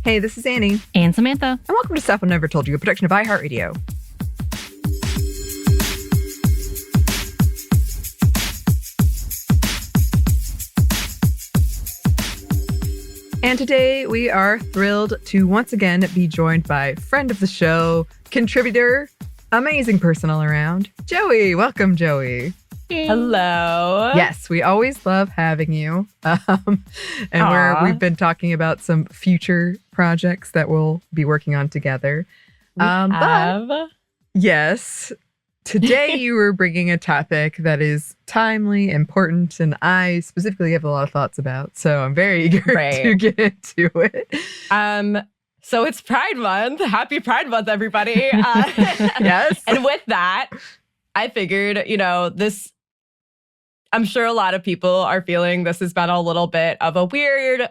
Hey, this is Anney. And Samantha. And welcome to Stuff I Never Told You, a production of iHeartRadio. And today we are thrilled to once again be joined by friend of the show, contributor, amazing person all around, Joey. Welcome, Joey. Hello. Yes, we always love having you. We've been talking about some future projects that we'll be working on together. But yes, today you were bringing a topic that is timely, important, and I specifically have a lot of thoughts about. So I'm very eager to get into it. So it's Pride Month. Happy Pride Month, everybody. Yes. And with that, I figured, I'm sure a lot of people are feeling this has been a little bit of a weird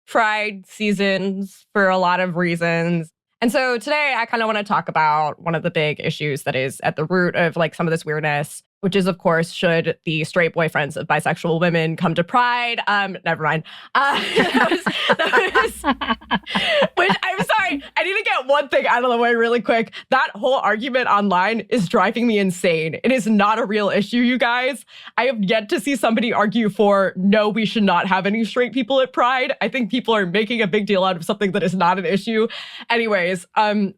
Pride season for a lot of reasons. And so today I kind of want to talk about one of the big issues that is at the root of some of this weirdness, which is, of course, should the straight boyfriends of bisexual women come to Pride? Never mind. Which, I'm sorry, I need to get one thing out of the way really quick. That whole argument online is driving me insane. It is not a real issue, you guys. I have yet to see somebody argue for, no, we should not have any straight people at Pride. I think people are making a big deal out of something that is not an issue. Anyways, I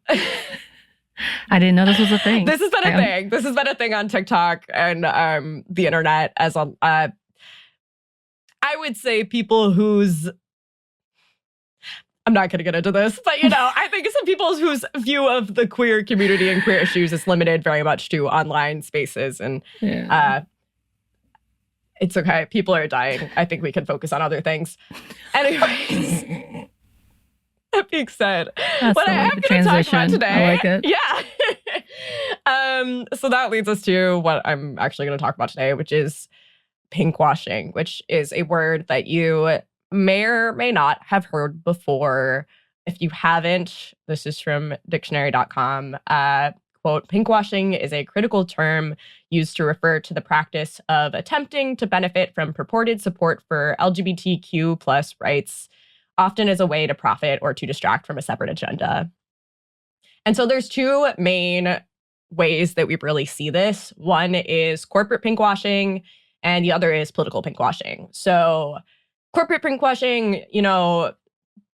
didn't know this was a thing. This has been a thing. This has been a thing on TikTok and the internet as I would say people whose, I'm not going to get into this, but I think some people whose view of the queer community and queer issues is limited very much to online spaces. And it's okay. People are dying. I think we can focus on other things. Anyways. That being said, what I am going to talk about today. I like it. Yeah. So that leads us to what I'm actually going to talk about today, which is pinkwashing, which is a word that you may or may not have heard before. If you haven't, this is from dictionary.com. Quote, pinkwashing is a critical term used to refer to the practice of attempting to benefit from purported support for LGBTQ plus rights, often as a way to profit or to distract from a separate agenda. And so there's two main ways that we really see this. One is corporate pinkwashing, and the other is political pinkwashing. So corporate pinkwashing,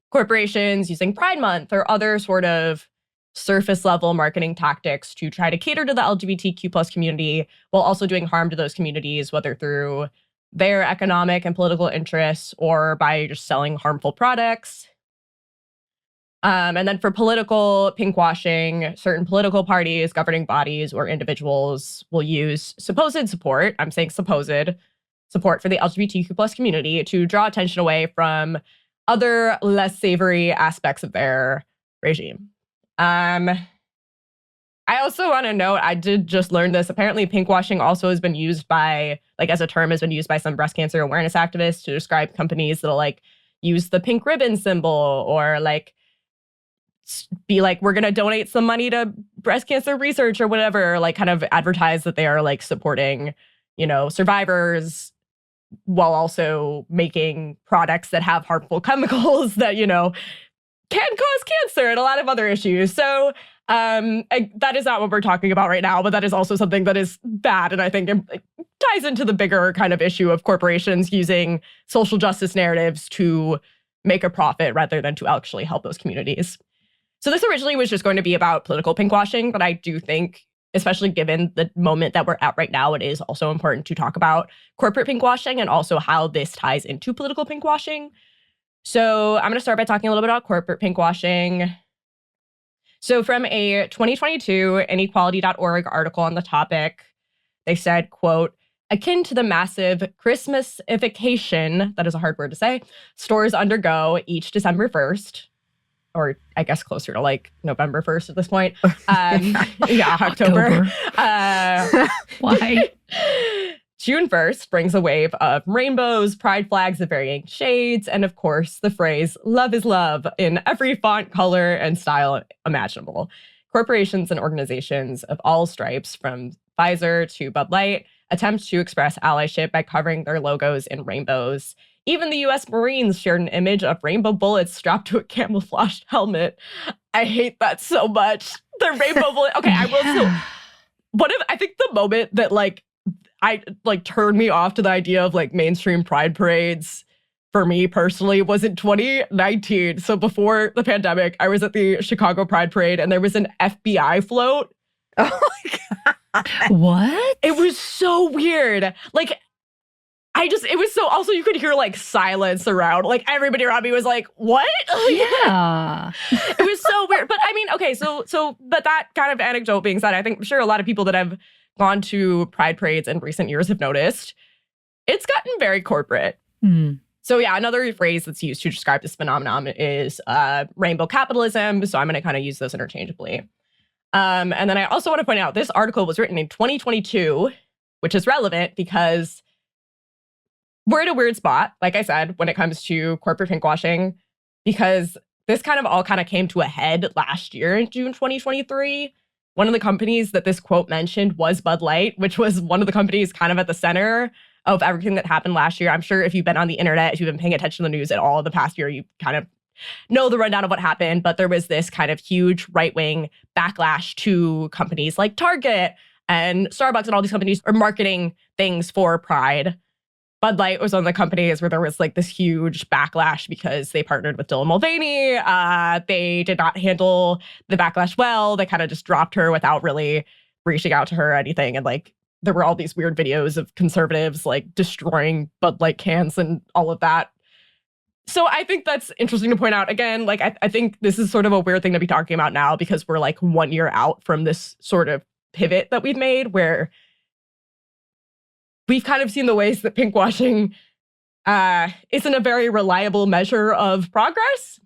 corporations using Pride Month or other sort of surface level marketing tactics to try to cater to the LGBTQ plus community while also doing harm to those communities, whether through their economic and political interests or by just selling harmful products. And then for political pinkwashing, certain political parties, governing bodies, or individuals will use supposed support, I'm saying supposed support for the LGBTQ plus community to draw attention away from other less savory aspects of their regime. I also want to note, I did just learn this. Apparently, pinkwashing also has been used by, as a term has been used by some breast cancer awareness activists to describe companies that'll use the pink ribbon symbol or be we're going to donate some money to breast cancer research or whatever, kind of advertise that they are supporting, survivors while also making products that have harmful chemicals that, can cause cancer and a lot of other issues. So that is not what we're talking about right now, but that is also something that is bad. And I think it ties into the bigger kind of issue of corporations using social justice narratives to make a profit rather than to actually help those communities. So this originally was just going to be about political pinkwashing, but I do think, especially given the moment that we're at right now, it is also important to talk about corporate pinkwashing and also how this ties into political pinkwashing. So I'm going to start by talking a little bit about corporate pinkwashing. So from a 2022 inequality.org article on the topic, they said, quote, akin to the massive Christmasification, that is a hard word to say, stores undergo each December 1st, or I guess closer to November 1st at this point. Yeah, October. Why? June 1st brings a wave of rainbows, pride flags of varying shades, and of course, the phrase, love is love, in every font, color, and style imaginable. Corporations and organizations of all stripes, from Pfizer to Bud Light, attempt to express allyship by covering their logos in rainbows. Even the U.S. Marines shared an image of rainbow bullets strapped to a camouflaged helmet. I hate that so much. The rainbow bullet. Okay, I will still. I think the moment that turned me off to the idea of like mainstream pride parades for me personally was in 2019. So before the pandemic, I was at the Chicago Pride Parade and there was an FBI float. Oh my God. What? It was so weird. Like, it was so, also you could hear like silence around, like everybody around me was like, what? Yeah. It was so weird. But I mean, okay, but that kind of anecdote being said, I'm sure a lot of people that have gone to pride parades in recent years have noticed it's gotten very corporate. So yeah, another phrase that's used to describe this phenomenon is rainbow capitalism. So I'm going to kind of use those interchangeably. And then I also want to point out this article was written in 2022, which is relevant because we're at a weird spot, like I said, when it comes to corporate pinkwashing, because this kind of came to a head last year in June 2023. One of the companies that this quote mentioned was Bud Light, which was one of the companies kind of at the center of everything that happened last year. I'm sure if you've been on the internet, if you've been paying attention to the news at all the past year, you kind of know the rundown of what happened. But there was this kind of huge right-wing backlash to companies like Target and Starbucks and all these companies are marketing things for Pride. Bud Light was one of the companies where there was like this huge backlash because they partnered with Dylan Mulvaney. They did not handle the backlash well. They kind of just dropped her without really reaching out to her or anything. And like there were all these weird videos of conservatives like destroying Bud Light cans and all of that. So I think that's interesting to point out. Again, like I think this is sort of a weird thing to be talking about now because we're like 1 year out from this sort of pivot that we've made where we've kind of seen the ways that pinkwashing isn't a very reliable measure of progress.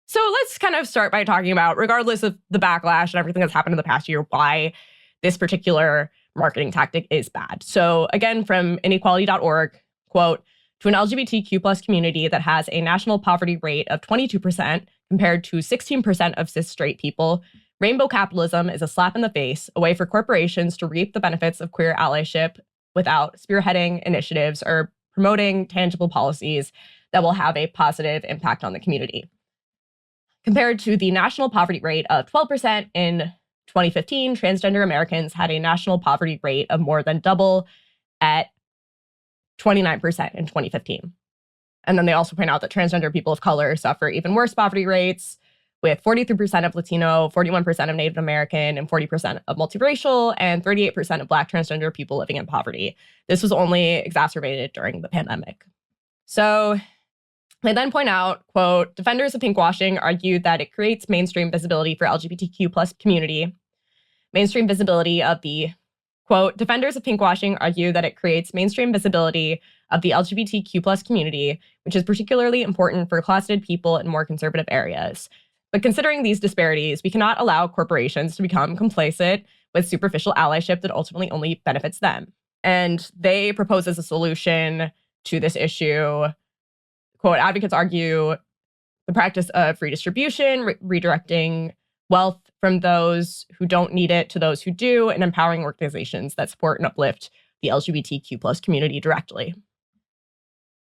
So let's kind of start by talking about, regardless of the backlash and everything that's happened in the past year, why this particular marketing tactic is bad. So again, from inequality.org, quote, to an LGBTQ plus community that has a national poverty rate of 22% compared to 16% of cis straight people, rainbow capitalism is a slap in the face, a way for corporations to reap the benefits of queer allyship without spearheading initiatives or promoting tangible policies that will have a positive impact on the community. Compared to the national poverty rate of 12% in 2015, transgender Americans had a national poverty rate of more than double at 29% in 2015. And then they also point out that transgender people of color suffer even worse poverty rates, with 43% of Latino, 41% of Native American, and 40% of multiracial, and 38% of Black transgender people living in poverty. This was only exacerbated during the pandemic. So they then point out, quote, defenders of pinkwashing argued that it creates mainstream visibility for LGBTQ plus community. Mainstream visibility of the, quote, defenders of pinkwashing argue that it creates mainstream visibility of the LGBTQ plus community, which is particularly important for closeted people in more conservative areas. But considering these disparities, we cannot allow corporations to become complacent with superficial allyship that ultimately only benefits them. And they propose as a solution to this issue, quote, advocates argue the practice of redistribution, redirecting wealth from those who don't need it to those who do, and empowering organizations that support and uplift the LGBTQ plus community directly.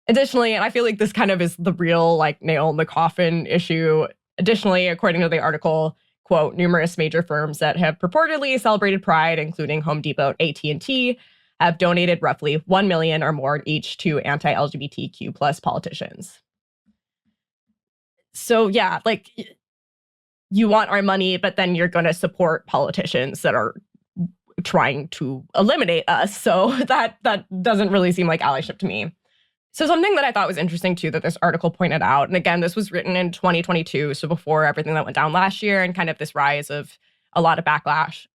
Additionally, and I feel like this kind of is the real like nail in the coffin issue. Additionally, according to the article, quote, numerous major firms that have purportedly celebrated Pride, including Home Depot, AT&T, have donated roughly $1 million or more each to anti-LGBTQ plus politicians. So yeah, like you want our money, but then you're going to support politicians that are trying to eliminate us. So that doesn't really seem like allyship to me. So something that I thought was interesting, too, that this article pointed out, and again, this was written in 2022, so before everything that went down last year and kind of this rise of a lot of backlash.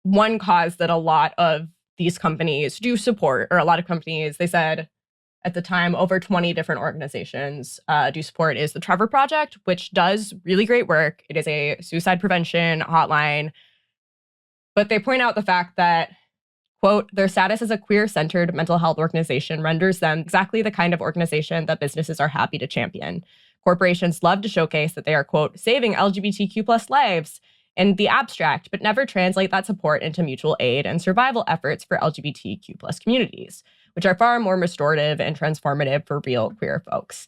One cause that a lot of these companies do support, or a lot of companies, they said at the time, over 20 different organizations do support, is the Trevor Project, which does really great work. It is a suicide prevention hotline. But they point out the fact that, quote, their status as a queer-centered mental health organization renders them exactly the kind of organization that businesses are happy to champion. Corporations love to showcase that they are, quote, saving LGBTQ plus lives in the abstract, but never translate that support into mutual aid and survival efforts for LGBTQ plus communities, which are far more restorative and transformative for real queer folks.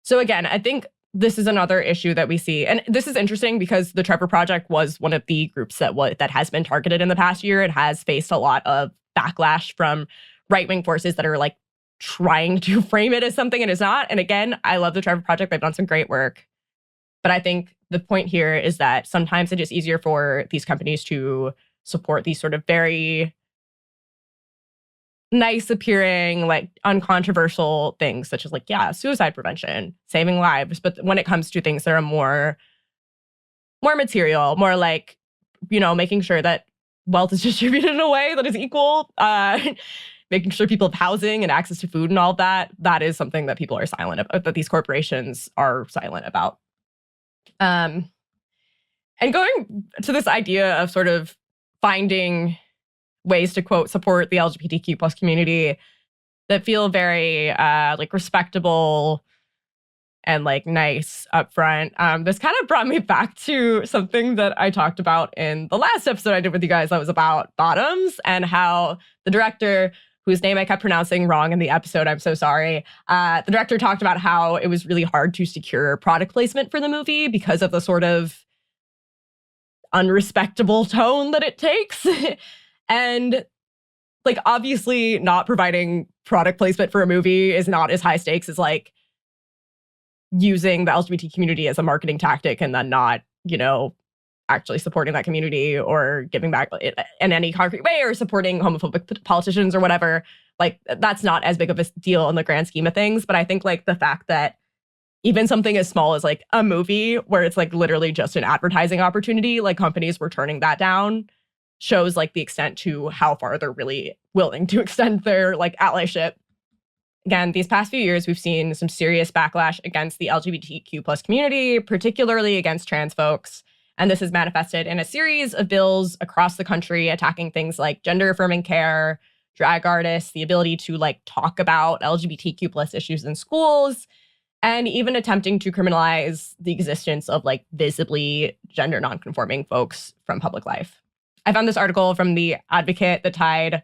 So again, I think this is another issue that we see. And this is interesting because the Trevor Project was one of the groups that has been targeted in the past year. It has faced a lot of backlash from right-wing forces that are like trying to frame it as something it is not. And again, I love the Trevor Project. They've done some great work. But I think the point here is that sometimes it is easier for these companies to support these sort of very nice appearing, like uncontroversial things, such as like, suicide prevention, saving lives. But when it comes to things that are more material, more like, making sure that wealth is distributed in a way that is equal, making sure people have housing and access to food and all of that, that is something that people are silent about, that these corporations are silent about. And going to this idea of sort of finding ways to, quote, support the LGBTQ plus community that feel very like respectable and like nice up front. This kind of brought me back to something that I talked about in the last episode I did with you guys that was about bottoms, and how the director, whose name I kept pronouncing wrong in the episode, I'm so sorry. The director talked about how it was really hard to secure product placement for the movie because of the sort of unrespectable tone that it takes. And like, obviously not providing product placement for a movie is not as high stakes as like using the LGBT community as a marketing tactic and then not, actually supporting that community or giving back in any concrete way or supporting homophobic politicians or whatever. Like, that's not as big of a deal in the grand scheme of things. But I think like the fact that even something as small as like a movie where it's like literally just an advertising opportunity, like companies were turning that down, shows like the extent to how far they're really willing to extend their like allyship. Again, these past few years, we've seen some serious backlash against the LGBTQ plus community, particularly against trans folks. And this is manifested in a series of bills across the country attacking things like gender affirming care, drag artists, the ability to like talk about LGBTQ plus issues in schools, and even attempting to criminalize the existence of like visibly gender nonconforming folks from public life. I found this article from The Advocate that tied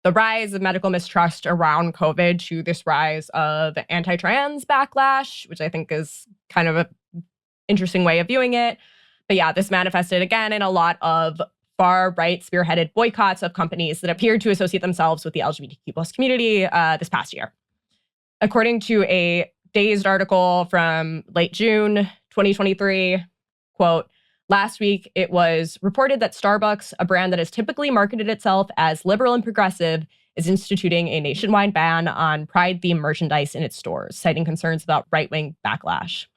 the rise of medical mistrust around COVID to this rise of anti-trans backlash, which I think is kind of an interesting way of viewing it. But yeah, this manifested again in a lot of far-right spearheaded boycotts of companies that appeared to associate themselves with the LGBTQ plus community this past year. According to a Dazed article from late June 2023, quote, last week, it was reported that Starbucks, a brand that has typically marketed itself as liberal and progressive, is instituting a nationwide ban on Pride-themed merchandise in its stores, citing concerns about right-wing backlash.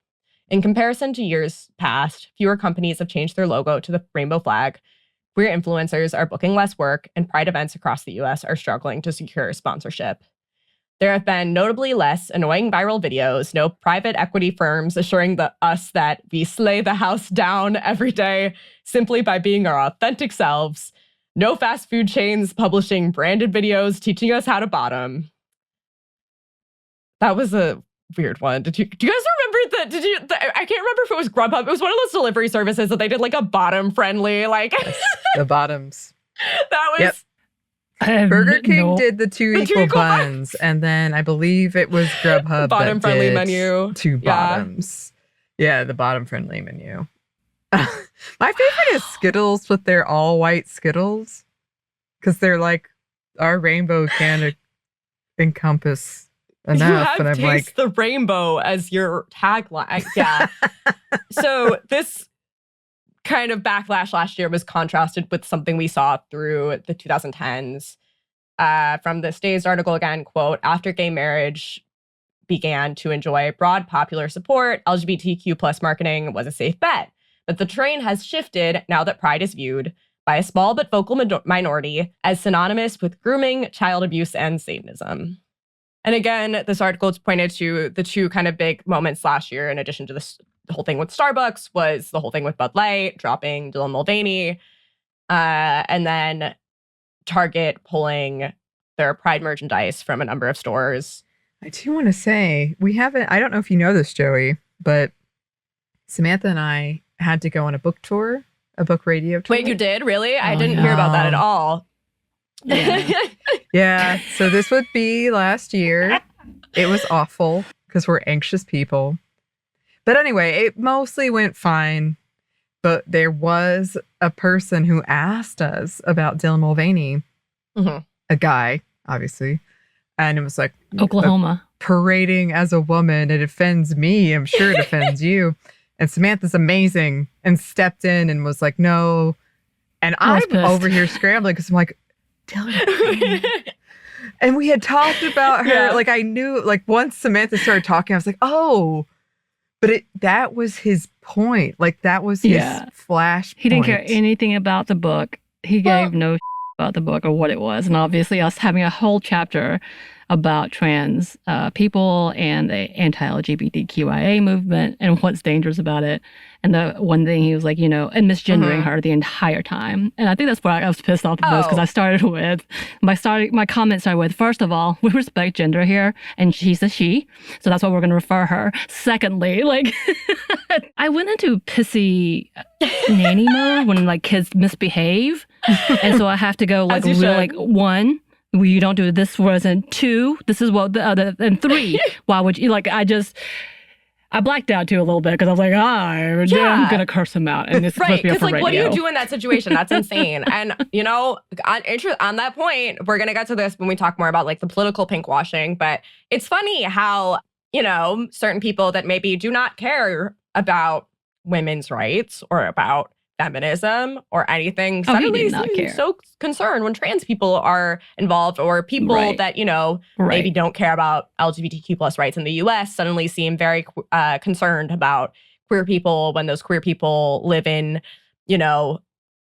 In comparison to years past, fewer companies have changed their logo to the rainbow flag. Queer influencers are booking less work, and Pride events across the US are struggling to secure sponsorship. There have been notably less annoying viral videos, no private equity firms assuring us that we slay the house down every day simply by being our authentic selves, no fast food chains publishing branded videos teaching us how to bottom. That was a weird one. Do you guys remember that? I can't remember if it was Grubhub. It was one of those delivery services that they did like a bottom friendly, like yes, the bottoms. That was... Yep. Burger King did the two equal buns, and then I believe it was Grubhub bottom friendly menu. Two bottoms. Yeah, the bottom friendly menu. My favorite is Skittles with their all white Skittles, because they're like, our rainbow can encompass enough. You have and I'm taste like, the rainbow as your tagline. Yeah. So this kind of backlash last year was contrasted with something we saw through the 2010s. From this Dazed article again, quote, after gay marriage began to enjoy broad popular support, LGBTQ plus marketing was a safe bet. But the train has shifted now that Pride is viewed by a small but vocal minority as synonymous with grooming, child abuse, and Satanism. And again, this article pointed to the two kind of big moments last year, in addition to this the whole thing with Starbucks, was the whole thing with Bud Light dropping Dylan Mulvaney, and then Target pulling their Pride merchandise from a number of stores. I do want to say, I don't know if you know this, Joey, but Samantha and I had to go on a book tour a book radio tour. Wait, you did? Really? I didn't hear about that at all. Yeah. Yeah. So this would be last year. It was awful because we're anxious people. But anyway, it mostly went fine. But there was a person who asked us about Dylan Mulvaney, a guy, obviously. And it was like, Oklahoma. Parading as a woman. It offends me. I'm sure it offends you. And Samantha's amazing and stepped in and was like, no. And I'm over here scrambling because I'm like, Dylan. And we had talked about her. Yeah. Like I knew, like once Samantha started talking, I was like, oh. But that was his point. Like that was his flash point. He didn't care anything about the book. He gave no about the book or what it was. And obviously us having a whole chapter about trans people and the anti-LGBTQIA movement and what's dangerous about it. And the one thing he was like, and misgendering her the entire time. And I think that's why I was pissed off the most because I started with, my comment started with, first of all, we respect gender here and she's a she. So that's why we're going to refer her. Secondly, like I went into pissy nanny mode when like kids misbehave. And so I have to go like, really, like one, well, you don't do this wasn't two. This is what the other, and three. Why would you I blacked out too a little bit because I was like, I'm gonna curse him out, and it's right. Because like, what do you do in that situation? That's insane. And on that point, we're gonna get to this when we talk more about like the political pinkwashing. But it's funny how certain people that maybe do not care about women's rights or about feminism or anything suddenly seem so concerned when trans people are involved or people that, maybe don't care about LGBTQ plus rights in the US suddenly seem very concerned about queer people when those queer people live in,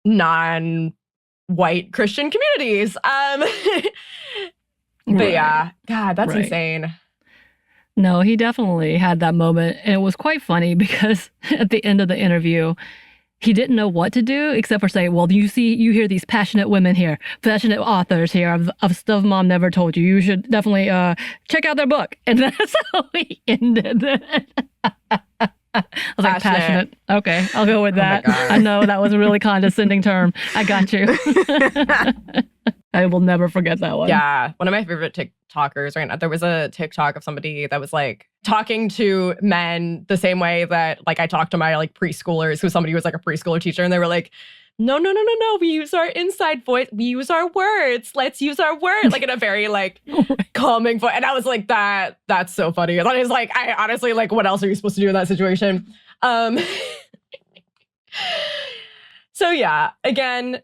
non-white Christian communities. But yeah, God, that's insane. No, he definitely had that moment. And it was quite funny because at the end of the interview, he didn't know what to do except for say, well, you hear these passionate women here, passionate authors here of stuff mom never told you. You should definitely check out their book. And that's how he ended it. I was like, passionate. Okay, I'll go with that. I know that was a really condescending term. I got you. I will never forget that one. Yeah, one of my favorite TikTokers right now. There was a TikTok of somebody that was like talking to men the same way that like I talk to my like preschoolers, who somebody was like a preschooler teacher, and they were like, no. We use our inside voice. We use our words. Let's use our words. Like in a very like calming voice. And I was like, that's so funny. And I was like, I honestly like, what else are you supposed to do in that situation? So yeah, again,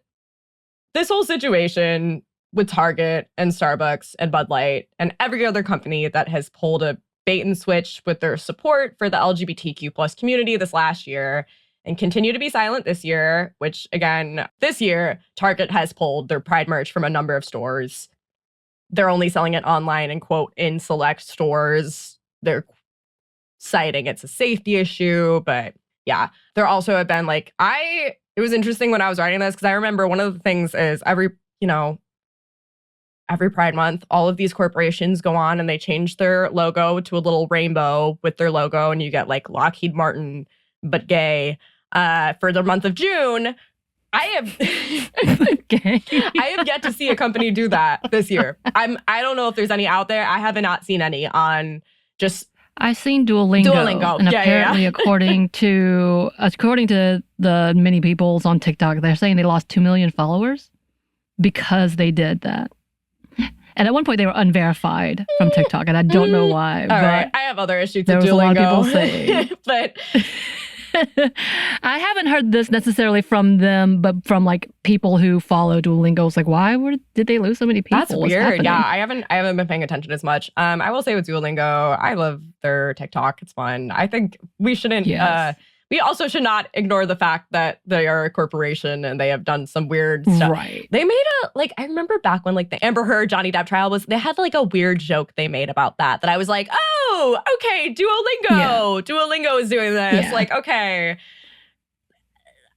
this whole situation with Target and Starbucks and Bud Light and every other company that has pulled a bait and switch with their support for the LGBTQ plus community this last year and continue to be silent this year, which again, this year, Target has pulled their Pride merch from a number of stores. They're only selling it online and quote in select stores. They're citing it's a safety issue, but yeah, there also have been like, it was interesting when I was writing this because I remember one of the things is every Pride month, all of these corporations go on and they change their logo to a little rainbow with their logo, and you get like Lockheed Martin, but gay, for the month of June. I have yet to see a company do that this year. I don't know if there's any out there. I have not seen any on just. I've seen Duolingo. And apparently, according to the many peoples on TikTok, they're saying they lost 2 million followers because they did that. And at one point, they were unverified from TikTok, and I don't know why. All right, I have other issues with Duolingo. There was a lot of people saying, but I haven't heard this necessarily from them, but from like people who follow Duolingo. It's like, did they lose so many people? That's weird. Yeah, I haven't been paying attention as much. I will say with Duolingo, I love their TikTok. It's fun. I think we shouldn't. Yes. We also should not ignore the fact that they are a corporation and they have done some weird stuff. Right. They made I remember back when like the Amber Heard, Johnny Depp trial they had like a weird joke they made about that I was like, oh, okay, Duolingo. Yeah. Duolingo is doing this. Yeah. Like, okay.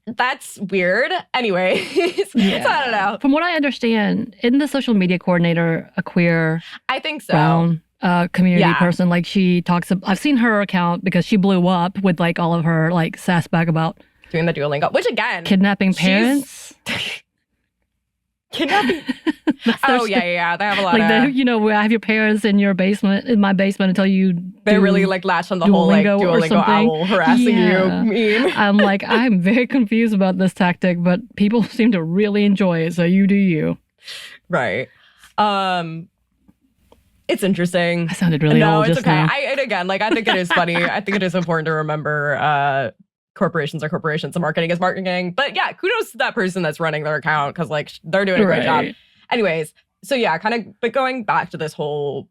That's weird. Anyway, yeah. So I don't know. From what I understand, isn't the social media coordinator a queer? I think so. Brown community person? Like she talks. I've seen her account because she blew up with like all of her like sass back about doing the Duolingo, which again, kidnapping parents. Kidnapping. Oh yeah. They have a lot like of where I have your parents in your basement, in my basement, until you. They really like latch on the whole like Duolingo owl harassing you meme. I'm like, I'm very confused about this tactic, but people seem to really enjoy it. So you do you. Right. It's interesting. I sounded really old it's just okay. now. And again, like I think it is funny. I think it is important to remember corporations are corporations and marketing is marketing. But yeah, kudos to that person that's running their account because like they're doing a great job. Anyways, so yeah, but going back to this whole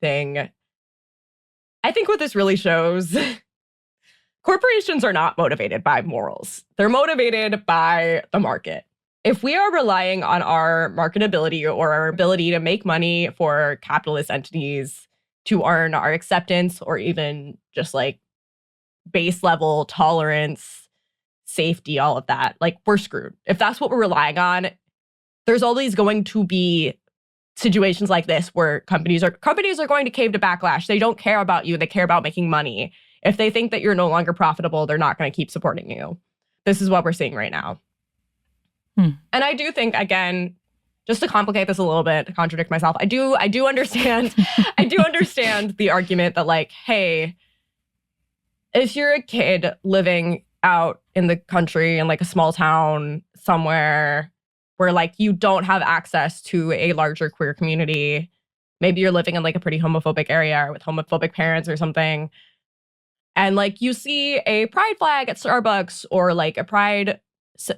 thing, I think what this really shows, corporations are not motivated by morals. They're motivated by the market. If we are relying on our marketability or our ability to make money for capitalist entities to earn our acceptance or even just like base level tolerance, safety, all of that, like we're screwed. If that's what we're relying on, there's always going to be situations like this where companies are going to cave to backlash. They don't care about you. They care about making money. If they think that you're no longer profitable, they're not going to keep supporting you. This is what we're seeing right now. And I do think, again, just to complicate this a little bit, to contradict myself, I do understand the argument that like, hey, if you're a kid living out in the country in like a small town somewhere where like you don't have access to a larger queer community, maybe you're living in like a pretty homophobic area with homophobic parents or something, and like you see a pride flag at Starbucks or like a pride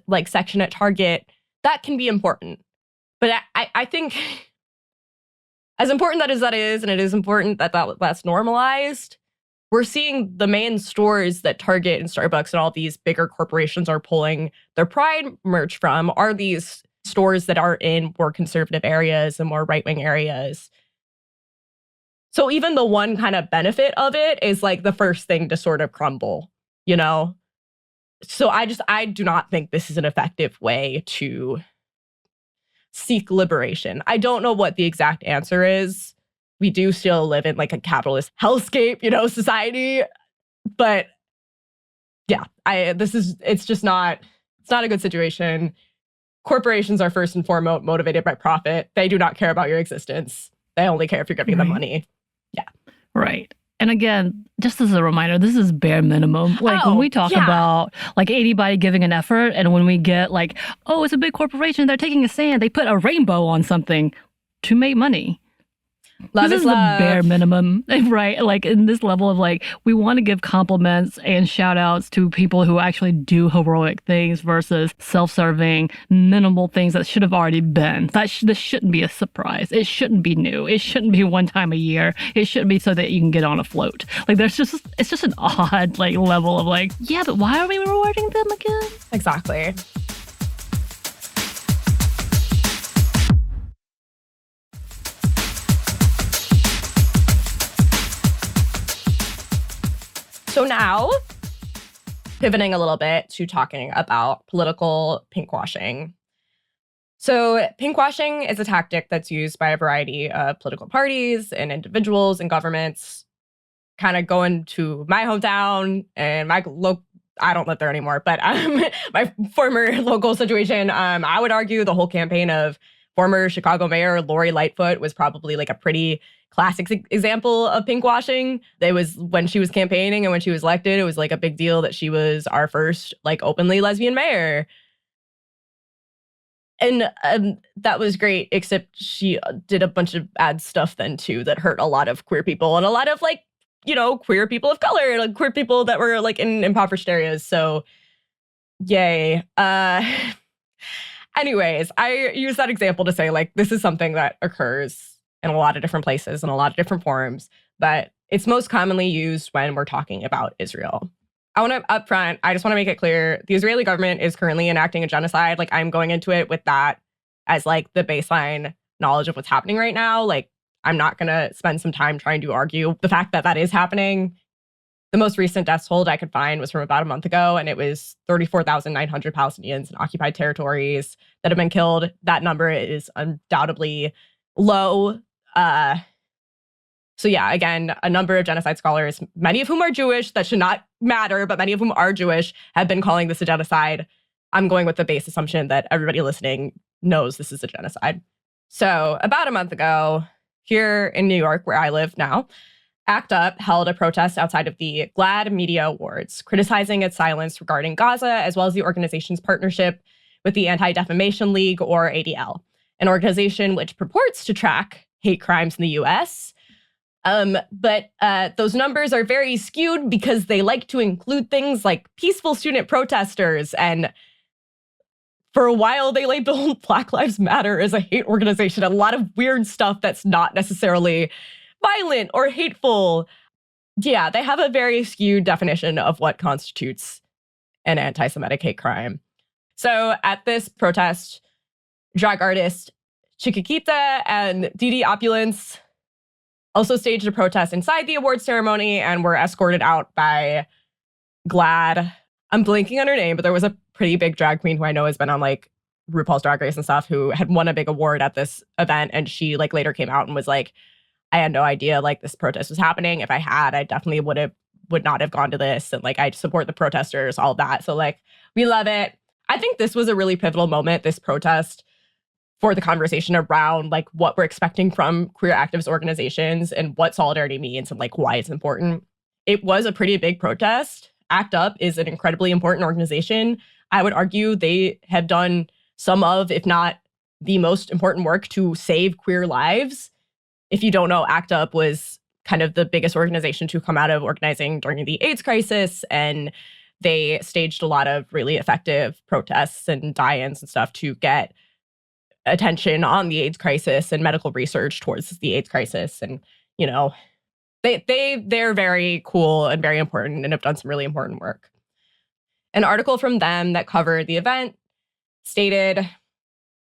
like section at Target, that can be important. But I think as important that is, and it is important that's normalized, we're seeing the main stores that Target and Starbucks and all these bigger corporations are pulling their pride merch from are these stores that are in more conservative areas and more right-wing areas. So even the one kind of benefit of it is like the first thing to sort of crumble, you know? So I do not think this is an effective way to seek liberation. I don't know what the exact answer is. We do still live in like a capitalist hellscape, society. But yeah, it's not a good situation. Corporations are first and foremost motivated by profit. They do not care about your existence. They only care if you're giving them money. Yeah. Right. And again, just as a reminder, this is bare minimum. Like when we talk about like anybody giving an effort, and when we get like, oh, it's a big corporation, they're taking a stand, they put a rainbow on something to make money. Love this is love. The bare minimum, right? Like in this level of like, we want to give compliments and shout outs to people who actually do heroic things versus self-serving, minimal things that should have already been. This shouldn't be a surprise. It shouldn't be new. It shouldn't be one time a year. It shouldn't be so that you can get on a float. Like it's just an odd like level of like, yeah, but why are we rewarding them again? Exactly. So now, pivoting a little bit to talking about political pinkwashing. So pinkwashing is a tactic that's used by a variety of political parties and individuals and governments. Kind of going to my hometown and I don't live there anymore, but my former local situation, I would argue the whole campaign of former Chicago Mayor Lori Lightfoot was probably like a pretty classic example of pinkwashing. It was when she was campaigning and when she was elected, it was like a big deal that she was our first like openly lesbian mayor. And that was great, except she did a bunch of bad stuff then too that hurt a lot of queer people and a lot of like, queer people of color, like queer people that were like in impoverished areas. So yay. Anyways, I use that example to say like, this is something that occurs in a lot of different places in a lot of different forms, but it's most commonly used when we're talking about Israel. I just want to make it clear, the Israeli government is currently enacting a genocide. Like I'm going into it with that as like the baseline knowledge of what's happening right now. Like I'm not going to spend some time trying to argue the fact that is happening. The most recent death toll I could find was from about a month ago, and it was 34,900 Palestinians in occupied territories that have been killed. That number is undoubtedly low. So yeah, again, a number of genocide scholars, many of whom are Jewish, that should not matter, but many of whom are Jewish, have been calling this a genocide. I'm going with the base assumption that everybody listening knows this is a genocide. So about a month ago, here in New York, where I live now, ACT UP held a protest outside of the GLAAD Media Awards, criticizing its silence regarding Gaza, as well as the organization's partnership with the Anti-Defamation League, or ADL, an organization which purports to track hate crimes in the US. But those numbers are very skewed because they like to include things like peaceful student protesters. And for a while, they labeled Black Lives Matter as a hate organization. A lot of weird stuff that's not necessarily violent or hateful. Yeah, they have a very skewed definition of what constitutes an anti-Semitic hate crime. So at this protest, drag artist Chiquitita and Didi Opulence also staged a protest inside the award ceremony and were escorted out by GLAAD. I'm blanking on her name, but there was a pretty big drag queen who I know has been on like RuPaul's Drag Race and stuff, who had won a big award at this event. And she like later came out and was like, I had no idea like this protest was happening. If I had, I definitely would not have gone to this. And like, I support the protesters, all of that. So like, we love it. I think this was a really pivotal moment, this protest, for the conversation around like what we're expecting from queer activist organizations and what solidarity means and like why it's important. It was a pretty big protest. ACT UP is an incredibly important organization. I would argue they have done some of, if not the most important work to save queer lives. If you don't know, ACT UP was kind of the biggest organization to come out of organizing during the AIDS crisis, and they staged a lot of really effective protests and die-ins and stuff to get attention on the AIDS crisis and medical research towards the AIDS crisis. And, you know, they're very cool and very important and have done some really important work. An article from them that covered the event stated,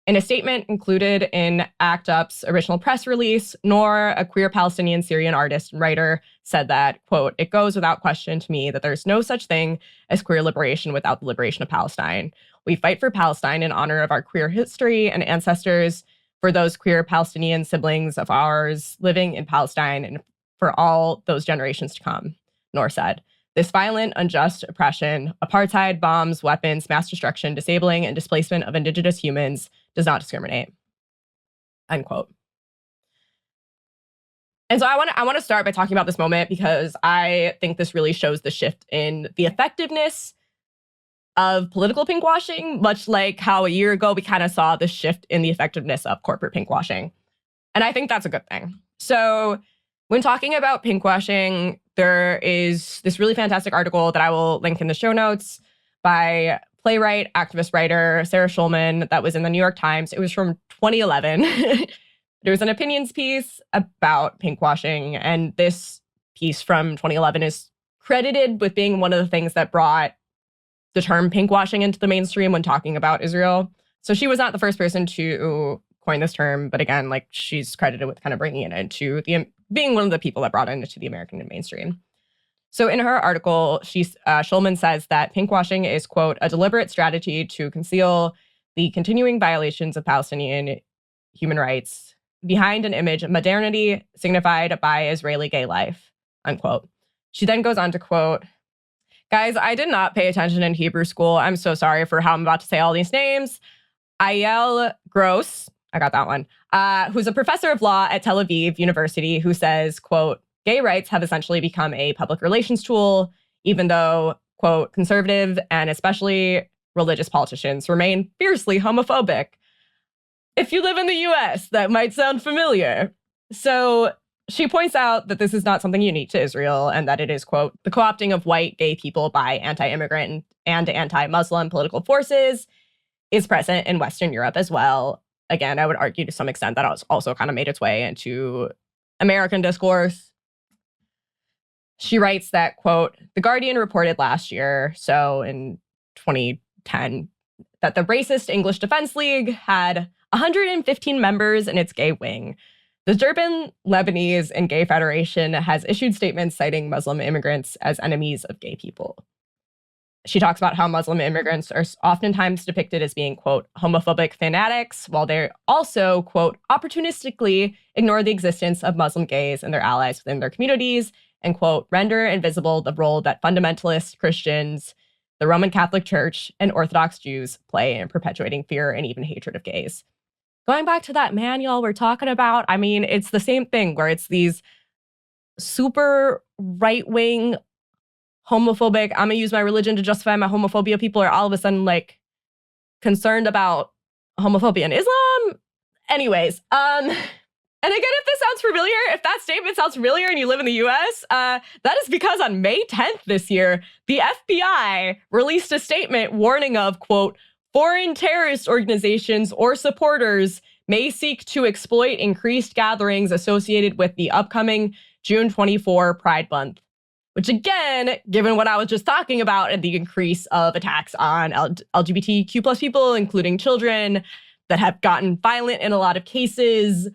in a statement included in ACT UP's original press release, Noor, a queer Palestinian Syrian artist and writer, said that, quote, it goes without question to me that there's no such thing as queer liberation without the liberation of Palestine. We fight for Palestine in honor of our queer history and ancestors, for those queer Palestinian siblings of ours living in Palestine, and for all those generations to come, Noor said. This violent, unjust oppression, apartheid, bombs, weapons, mass destruction, disabling, and displacement of Indigenous humans does not discriminate. Unquote. And so I want to start by talking about this moment because I think this really shows the shift in the effectiveness of political pinkwashing, much like how a year ago we kind of saw the shift in the effectiveness of corporate pinkwashing. And I think that's a good thing. So when talking about pinkwashing, there is this really fantastic article that I will link in the show notes by playwright, activist writer Sarah Schulman that was in the New York Times. It was from 2011. There was an opinions piece about pinkwashing, and this piece from 2011 is credited with being one of the things that brought the term pinkwashing into the mainstream when talking about Israel. So she was not the first person to coin this term, but again, like she's credited with kind of bringing it into being one of the people that brought it into the American mainstream. So in her article, Schulman says that pinkwashing is, quote, a deliberate strategy to conceal the continuing violations of Palestinian human rights behind an image of modernity signified by Israeli gay life, unquote. She then goes on to quote, guys, I did not pay attention in Hebrew school. I'm so sorry for how I'm about to say all these names. Ayel Gross, I got that one, who's a professor of law at Tel Aviv University, who says, quote, gay rights have essentially become a public relations tool, even though, quote, conservative and especially religious politicians remain fiercely homophobic. If you live in the US, that might sound familiar. So she points out that this is not something unique to Israel and that it is, quote, the co-opting of white gay people by anti-immigrant and anti-Muslim political forces is present in Western Europe as well. Again, I would argue to some extent that it's also kind of made its way into American discourse. She writes that, quote, The Guardian reported last year, so in 2010, that the racist English Defense League had 115 members in its gay wing. The Durban Lebanese and Gay Federation has issued statements citing Muslim immigrants as enemies of gay people. She talks about how Muslim immigrants are oftentimes depicted as being, quote, homophobic fanatics, while they also, quote, opportunistically ignore the existence of Muslim gays and their allies within their communities, and, quote, render invisible the role that fundamentalist Christians, the Roman Catholic Church, and Orthodox Jews play in perpetuating fear and even hatred of gays. Going back to that man y'all were talking about, I mean, it's the same thing where it's these super right-wing homophobic, I'm gonna use my religion to justify my homophobia. People are all of a sudden like concerned about homophobia in Islam. Anyways, and again, if this sounds familiar, if that statement sounds familiar and you live in the US, that is because on May 10th this year, the FBI released a statement warning of, quote, foreign terrorist organizations or supporters may seek to exploit increased gatherings associated with the upcoming June 24 Pride Month. Which again, given what I was just talking about and the increase of attacks on LGBTQ plus people, including children, that have gotten violent in a lot of cases,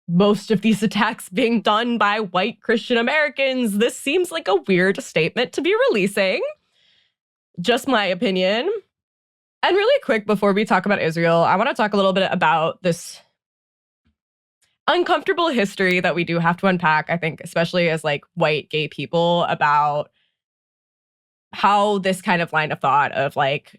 most of these attacks being done by white Christian Americans, this seems like a weird statement to be releasing. Just my opinion. And really quick, before we talk about Israel, I want to talk a little bit about this uncomfortable history that we do have to unpack, I think, especially as like white gay people, about how this kind of line of thought of like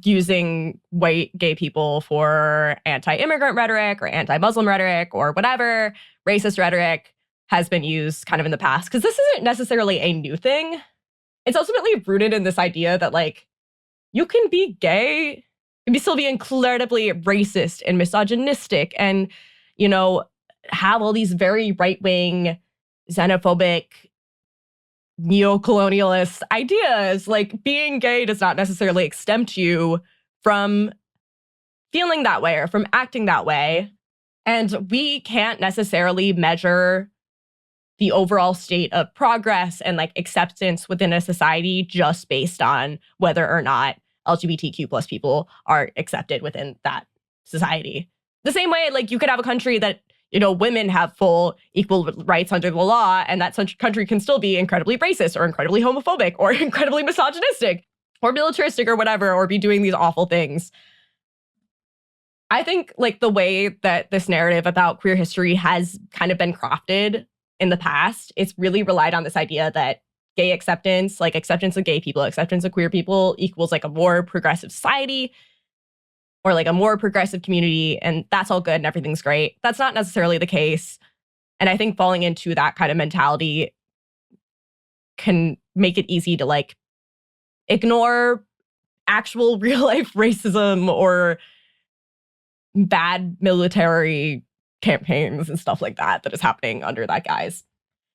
using white gay people for anti-immigrant rhetoric or anti-Muslim rhetoric or whatever, racist rhetoric has been used kind of in the past. Because this isn't necessarily a new thing. It's ultimately rooted in this idea that like you can be gay and still be incredibly racist and misogynistic and, you know, have all these very right-wing, xenophobic, neo-colonialist ideas. Like, being gay does not necessarily exempt you from feeling that way or from acting that way. And we can't necessarily measure the overall state of progress and like acceptance within a society just based on whether or not LGBTQ plus people are accepted within that society. The same way, like, you could have a country that, you know, women have full equal rights under the law, and that such country can still be incredibly racist or incredibly homophobic or incredibly misogynistic or militaristic or whatever, or be doing these awful things. I think, like, the way that this narrative about queer history has kind of been crafted in the past, it's really relied on this idea that gay acceptance, like acceptance of gay people, acceptance of queer people equals like a more progressive society, or like a more progressive community, and that's all good and everything's great. That's not necessarily the case. And I think falling into that kind of mentality can make it easy to like ignore actual real life racism or bad military campaigns and stuff like that is happening under that guise.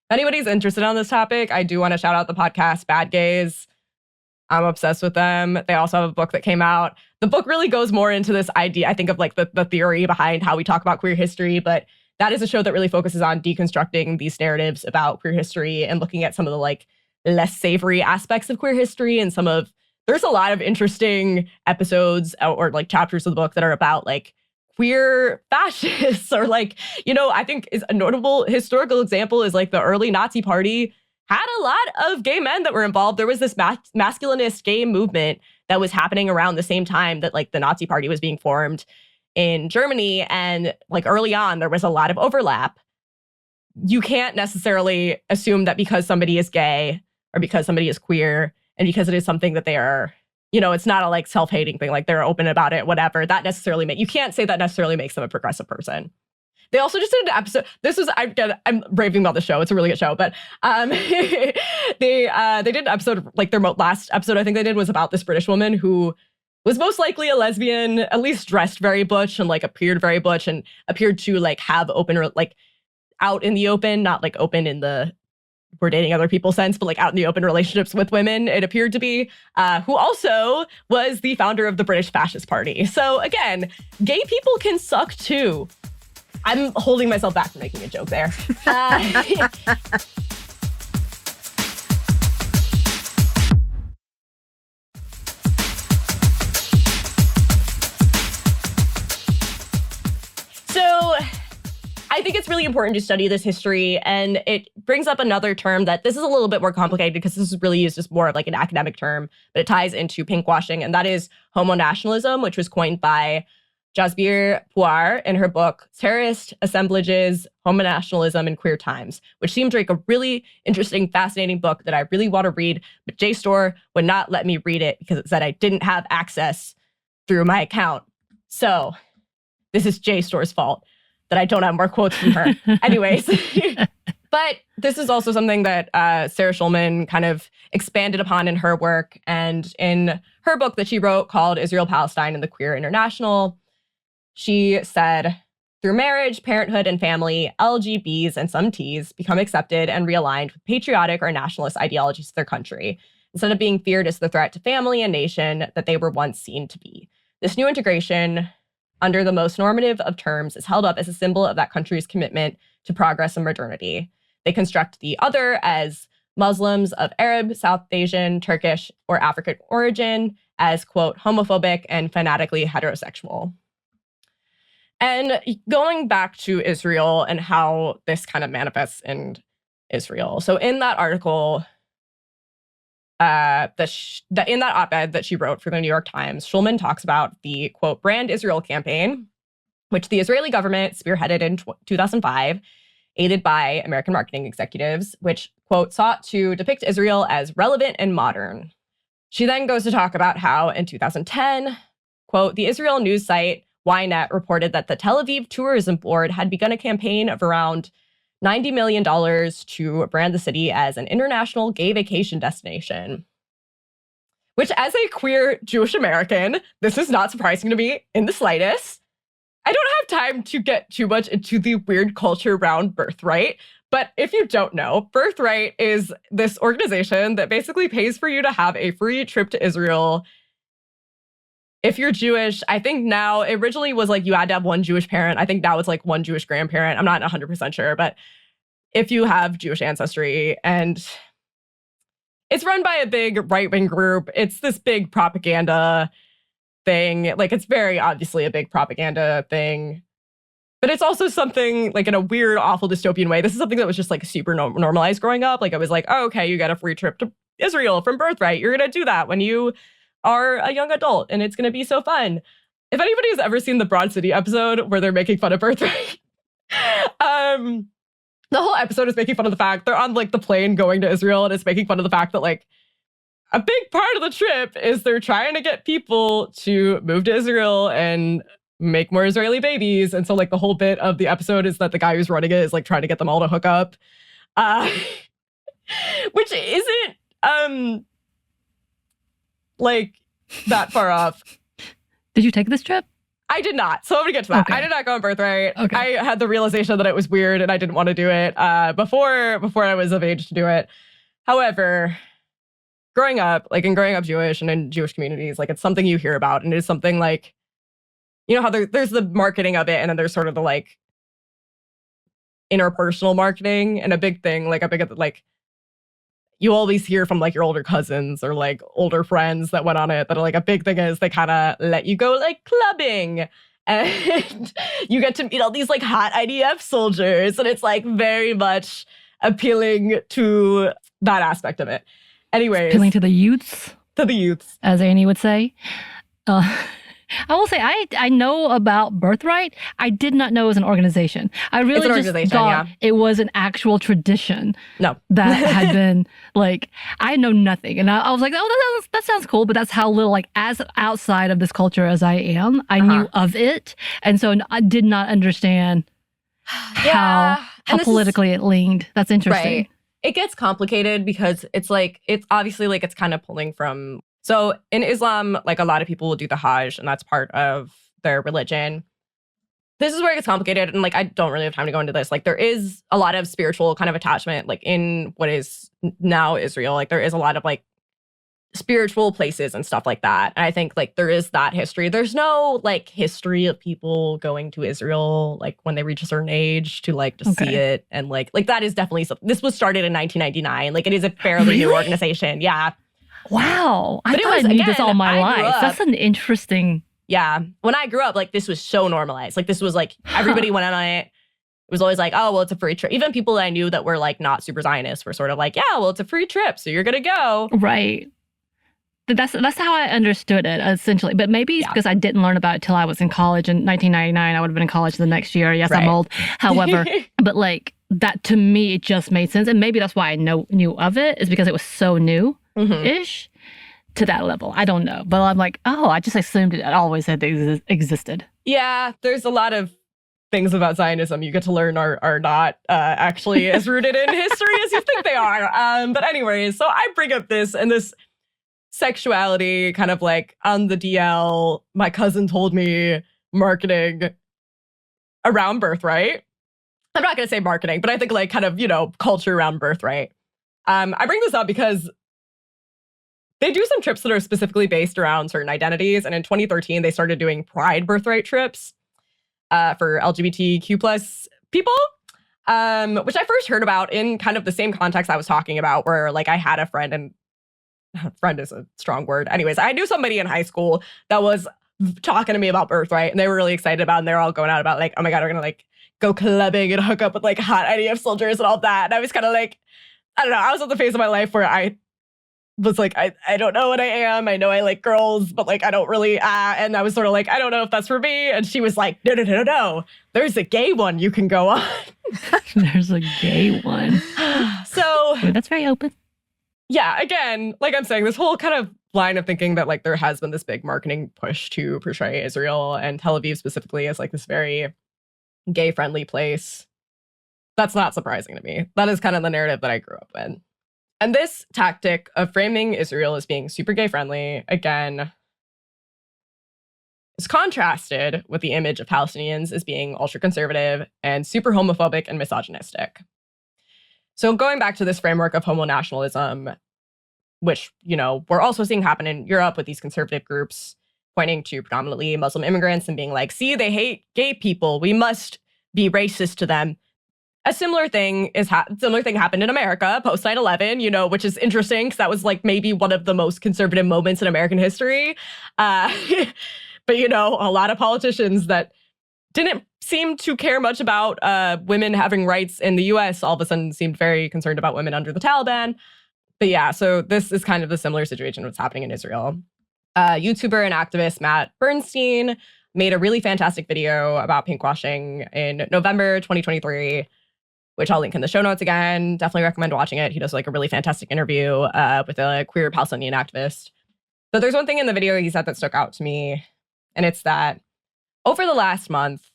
If anybody's interested on this topic, I do want to shout out the podcast Bad Gays. I'm obsessed with them. They also have a book that came out. The book really goes more into this idea, I think, of like the theory behind how we talk about queer history, but that is a show that really focuses on deconstructing these narratives about queer history and looking at some of the like less savory aspects of queer history and there's a lot of interesting episodes or like chapters of the book that are about like queer fascists or like, you know, I think is a notable historical example is like the early Nazi Party had a lot of gay men that were involved. There was this masculinist gay movement that was happening around the same time that like the Nazi Party was being formed in Germany. And like early on, there was a lot of overlap. You can't necessarily assume that because somebody is gay or because somebody is queer and because it is something that they are, you know, it's not a like self-hating thing, like they're open about it, whatever. That necessarily you can't say that necessarily makes them a progressive person. They also just did an episode. I'm raving about the show. It's a really good show, but they did an episode, like their last episode I think they did was about this British woman who was most likely a lesbian, at least dressed very butch and like appeared very butch and appeared to like have like out in the open, not like open in the we're dating other people sense, but like out in the open relationships with women, it appeared to be, who also was the founder of the British Fascist Party. So again, gay people can suck too. I'm holding myself back from making a joke there. So I think think it's really important to study this history, and it brings up another term that this is a little bit more complicated because this is really used as more of like an academic term, but it ties into pinkwashing, and that is homonationalism, which was coined by Jasbir Puar in her book, Terrorist Assemblages, Homonationalism in Queer Times, which seemed like a really interesting, fascinating book that I really want to read, but JSTOR would not let me read it because it said I didn't have access through my account. So this is JSTOR's fault that I don't have more quotes from her. Anyways. But this is also something that Sarah Schulman kind of expanded upon in her work. And in her book that she wrote called Israel, Palestine, and the Queer International, she said, through marriage, parenthood, and family, LGBs and some Ts become accepted and realigned with patriotic or nationalist ideologies of their country, instead of being feared as the threat to family and nation that they were once seen to be. This new integration, under the most normative of terms, is held up as a symbol of that country's commitment to progress and modernity. They construct the other as Muslims of Arab, South Asian, Turkish, or African origin as, quote, homophobic and fanatically heterosexual. And going back to Israel and how this kind of manifests in Israel. So in that article, in that op-ed that she wrote for the New York Times, Schulman talks about the, quote, Brand Israel campaign, which the Israeli government spearheaded in 2005, aided by American marketing executives, which, quote, sought to depict Israel as relevant and modern. She then goes to talk about how in 2010, quote, the Israel news site Ynet reported that the Tel Aviv Tourism Board had begun a campaign of around $90 million to brand the city as an international gay vacation destination. Which, as a queer Jewish American, this is not surprising to me in the slightest. I don't have time to get too much into the weird culture around Birthright, but if you don't know, Birthright is this organization that basically pays for you to have a free trip to Israel. If you're Jewish, I think now, it originally was like you had to have one Jewish parent. I think now it's like one Jewish grandparent. I'm not 100% sure, but if you have Jewish ancestry, and it's run by a big right-wing group. It's this big propaganda thing. Like, it's very obviously a big propaganda thing. But it's also something, like, in a weird, awful, dystopian way. This is something that was just, like, super normalized growing up. Like, I was like, oh, okay, you get a free trip to Israel from Birthright. You're going to do that when you are a young adult, and it's going to be so fun. If anybody has ever seen the Broad City episode where they're making fun of Birthright, the whole episode is making fun of the fact they're on, like, the plane going to Israel, and it's making fun of the fact that, like, a big part of the trip is they're trying to get people to move to Israel and make more Israeli babies. And so, like, the whole bit of the episode is that the guy who's running it is, like, trying to get them all to hook up, which isn't, like, that far off. Did you take this trip? I did not. So I'm gonna get to that. Okay. I did not go on Birthright. Okay. I had the realization that it was weird and I didn't want to do it before I was of age to do it. However, growing up Jewish and in Jewish communities, like, it's something you hear about, and it is something, like, you know how there's the marketing of it, and then there's sort of the, like, interpersonal marketing, and a big thing, like, you always hear from, like, your older cousins or, like, older friends that went on it, that are, like, a big thing is they kind of let you go, like, clubbing, and you get to meet all these, like, hot IDF soldiers, and it's, like, very much appealing to that aspect of it. Anyways. Appealing to the youths? To the youths. As Anney would say. I will say, I know about Birthright. I did not know it was an organization. I really just thought it was an actual tradition. No. That had been, like, I know nothing. And I was like, oh, that sounds cool. But that's how little, like, as outside of this culture as I am, I knew of it. And so I did not understand how politically it leaned. That's interesting. Right. It gets complicated because it's obviously, like, it's kind of pulling from. So in Islam, like, a lot of people will do the Hajj, and that's part of their religion. This is where it gets complicated, and, like, I don't really have time to go into this. Like, there is a lot of spiritual kind of attachment, like, in what is now Israel. Like, there is a lot of, like, spiritual places and stuff like that. And I think, like, there is that history. There's no, like, history of people going to Israel, like, when they reach a certain age to, like, to see it. And, like, that is definitely something. This was started in 1999. Like, it is a fairly new organization. Yeah. Wow. I thought I knew this all my life. That's an interesting. Yeah. When I grew up, like, this was so normalized. Like, this was, like, everybody went on it. it was always like, oh, well, it's a free trip. Even people that I knew that were like not super Zionists were sort of like, yeah, well, it's a free trip, so you're going to go. Right. That's how I understood it, essentially. But maybe it's because I didn't learn about it till I was in college in 1999. I would have been in college the next year. Yes, right. I'm old. However, but like that to me, it just made sense. And maybe that's why I knew of it, is because it was so new-ish to that level. I don't know. But I'm like, oh, I just assumed it always had existed. Yeah, there's a lot of things about Zionism you get to learn are not actually as rooted in history as you think they are. But anyways, so I bring up this and this sexuality kind of like on the DL, my cousin told me marketing around birthright. I'm not going to say marketing, but I think like kind of, culture around birthright. I bring this up because they do some trips that are specifically based around certain identities. And in 2013, they started doing pride birthright trips for LGBTQ plus people, which I first heard about in kind of the same context I was talking about, where like I had a friend, and friend is a strong word. Anyways, I knew somebody in high school that was talking to me about birthright, and they were really excited about it, and they're all going out about like, oh my God, we're going to like go clubbing and hook up with like hot IDF soldiers and all that. And I was kind of like, I don't know, I was at the phase of my life where I was like, I don't know what I am. I know I like girls, but like, I don't really, and I was sort of like, I don't know if that's for me. And she was like, no. There's a gay one you can go on. There's a gay one. So that's very open. Yeah, again, like I'm saying, this whole kind of line of thinking that like there has been this big marketing push to portray Israel and Tel Aviv specifically as like this very gay-friendly place. That's not surprising to me. That is kind of the narrative that I grew up in. And this tactic of framing Israel as being super gay-friendly, again, is contrasted with the image of Palestinians as being ultra-conservative and super homophobic and misogynistic. So going back to this framework of homo-nationalism, which, we're also seeing happen in Europe with these conservative groups pointing to predominantly Muslim immigrants and being like, see, they hate gay people. We must be racist to them. A similar thing happened in America post 9/11, which is interesting because that was like maybe one of the most conservative moments in American history. But, a lot of politicians that didn't seem to care much about women having rights in the U.S. all of a sudden seemed very concerned about women under the Taliban. But yeah, so this is kind of the similar situation what's happening in Israel. YouTuber and activist Matt Bernstein made a really fantastic video about pinkwashing in November 2023, which I'll link in the show notes again. Definitely recommend watching it. He does like a really fantastic interview with a queer Palestinian activist. But there's one thing in the video he said that stuck out to me, and it's that over the last month,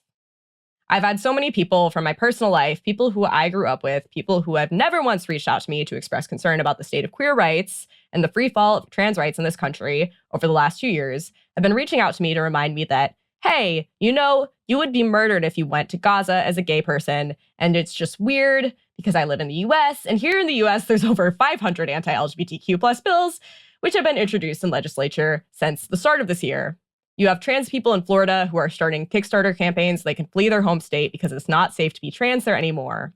I've had so many people from my personal life, people who I grew up with, people who have never once reached out to me to express concern about the state of queer rights and the free fall of trans rights in this country over the last 2 years, have been reaching out to me to remind me that, hey, you would be murdered if you went to Gaza as a gay person. And it's just weird because I live in the US. And here in the US, there's over 500 anti-LGBTQ plus bills, which have been introduced in legislature since the start of this year. You have trans people in Florida who are starting Kickstarter campaigns so they can flee their home state because it's not safe to be trans there anymore.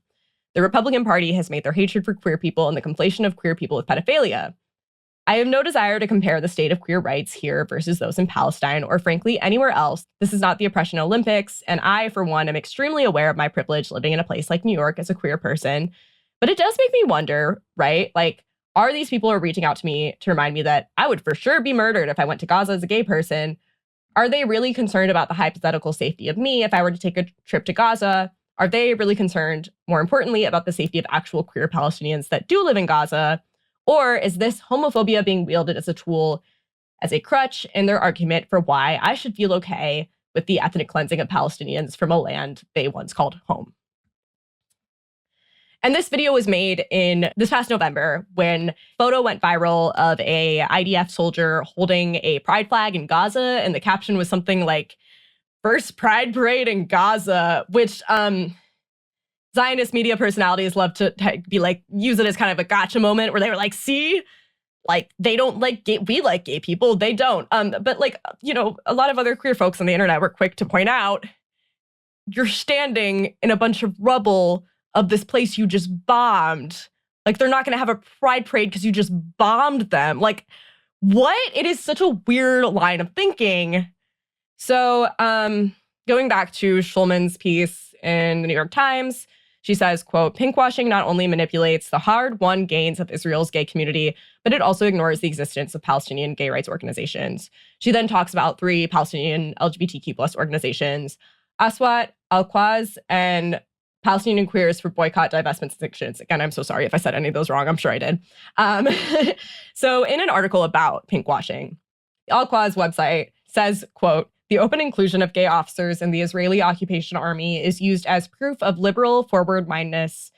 The Republican Party has made their hatred for queer people and the conflation of queer people with pedophilia. I have no desire to compare the state of queer rights here versus those in Palestine or frankly anywhere else. This is not the oppression Olympics, and I, for one, am extremely aware of my privilege living in a place like New York as a queer person. But it does make me wonder, right? Like, are these people who are reaching out to me to remind me that I would for sure be murdered if I went to Gaza as a gay person? Are they really concerned about the hypothetical safety of me if I were to take a trip to Gaza? Are they really concerned, more importantly, about the safety of actual queer Palestinians that do live in Gaza? Or is this homophobia being wielded as a tool, as a crutch in their argument for why I should feel okay with the ethnic cleansing of Palestinians from a land they once called home? And this video was made in this past November when a photo went viral of a IDF soldier holding a pride flag in Gaza. And the caption was something like, "First Pride Parade in Gaza," which Zionist media personalities love to be like, use it as kind of a gotcha moment where they were like, see, like they don't like gay, we like gay people, they don't. But like, a lot of other queer folks on the internet were quick to point out, you're standing in a bunch of rubble of this place you just bombed. Like, they're not going to have a pride parade because you just bombed them. Like, what? It is such a weird line of thinking. So, going back to Schulman's piece in the New York Times. She says, quote, "Pinkwashing not only manipulates the hard-won gains of Israel's gay community, but it also ignores the existence of Palestinian gay rights organizations." She then talks about 3 Palestinian LGBTQ plus organizations, Aswat, Al-Quaz, and Palestinian Queers for Boycott, Divestment, and Sanctions. Again, I'm so sorry if I said any of those wrong. I'm sure I did. So in an article about pinkwashing, the Al-Quaz website says, quote, "The open inclusion of gay officers in the Israeli occupation army is used as proof of liberal forward-mindedness.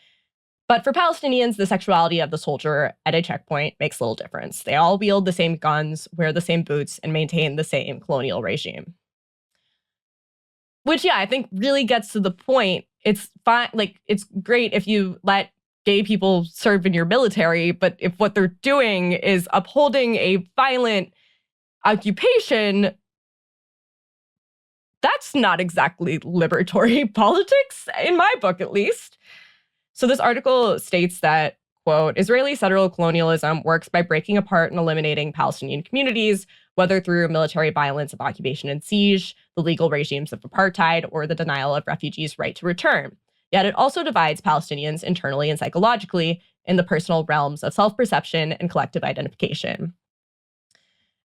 But for Palestinians, the sexuality of the soldier at a checkpoint makes little difference. They all wield the same guns, wear the same boots, and maintain the same colonial regime." Which, yeah, I think really gets to the point. It's fine. Like, it's great if you let gay people serve in your military, but if what they're doing is upholding a violent occupation, that's not exactly liberatory politics, in my book at least. So this article states that, quote, "Israeli settler colonialism works by breaking apart and eliminating Palestinian communities, whether through military violence of occupation and siege, the legal regimes of apartheid, or the denial of refugees' right to return. Yet it also divides Palestinians internally and psychologically in the personal realms of self-perception and collective identification."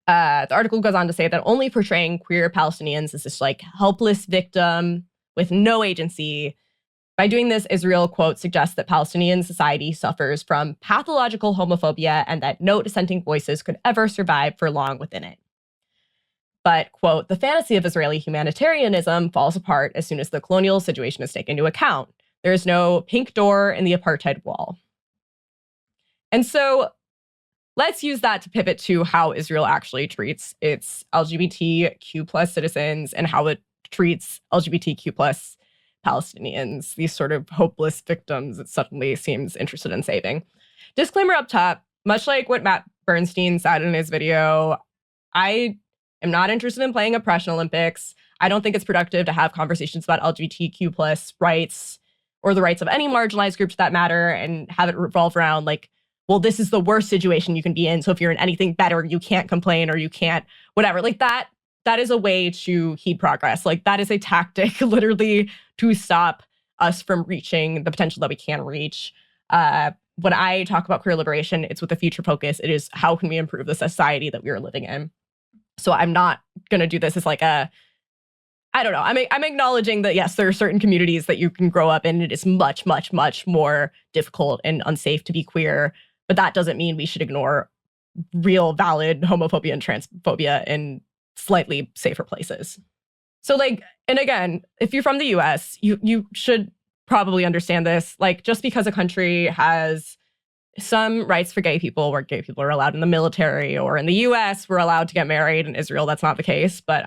The article goes on to say that only portraying queer Palestinians as this like helpless victim with no agency. By doing this, Israel, quote, "suggests that Palestinian society suffers from pathological homophobia and that no dissenting voices could ever survive for long within it." But, quote, "the fantasy of Israeli humanitarianism falls apart as soon as the colonial situation is taken into account. There is no pink door in the apartheid wall." And so let's use that to pivot to how Israel actually treats its LGBTQ plus citizens and how it treats LGBTQ plus Palestinians, these sort of hopeless victims it suddenly seems interested in saving. Disclaimer up top, much like what Matt Bernstein said in his video, I am not interested in playing oppression Olympics. I don't think it's productive to have conversations about LGBTQ plus rights or the rights of any marginalized groups that matter and have it revolve around like, well, this is the worst situation you can be in. So if you're in anything better, you can't complain or you can't, whatever. Like that is a way to heed progress. Like that is a tactic literally to stop us from reaching the potential that we can reach. When I talk about queer liberation, it's with a future focus. It is how can we improve the society that we are living in? So I'm not going to do this as like a, I don't know. I'm acknowledging that, yes, there are certain communities that you can grow up in. It is much, much, much more difficult and unsafe to be queer. But that doesn't mean we should ignore real, valid homophobia and transphobia in slightly safer places. So like, and again, if you're from the US, you should probably understand this. Like, just because a country has some rights for gay people, where gay people are allowed in the military, or in the US, we're allowed to get married. In Israel, that's not the case. But,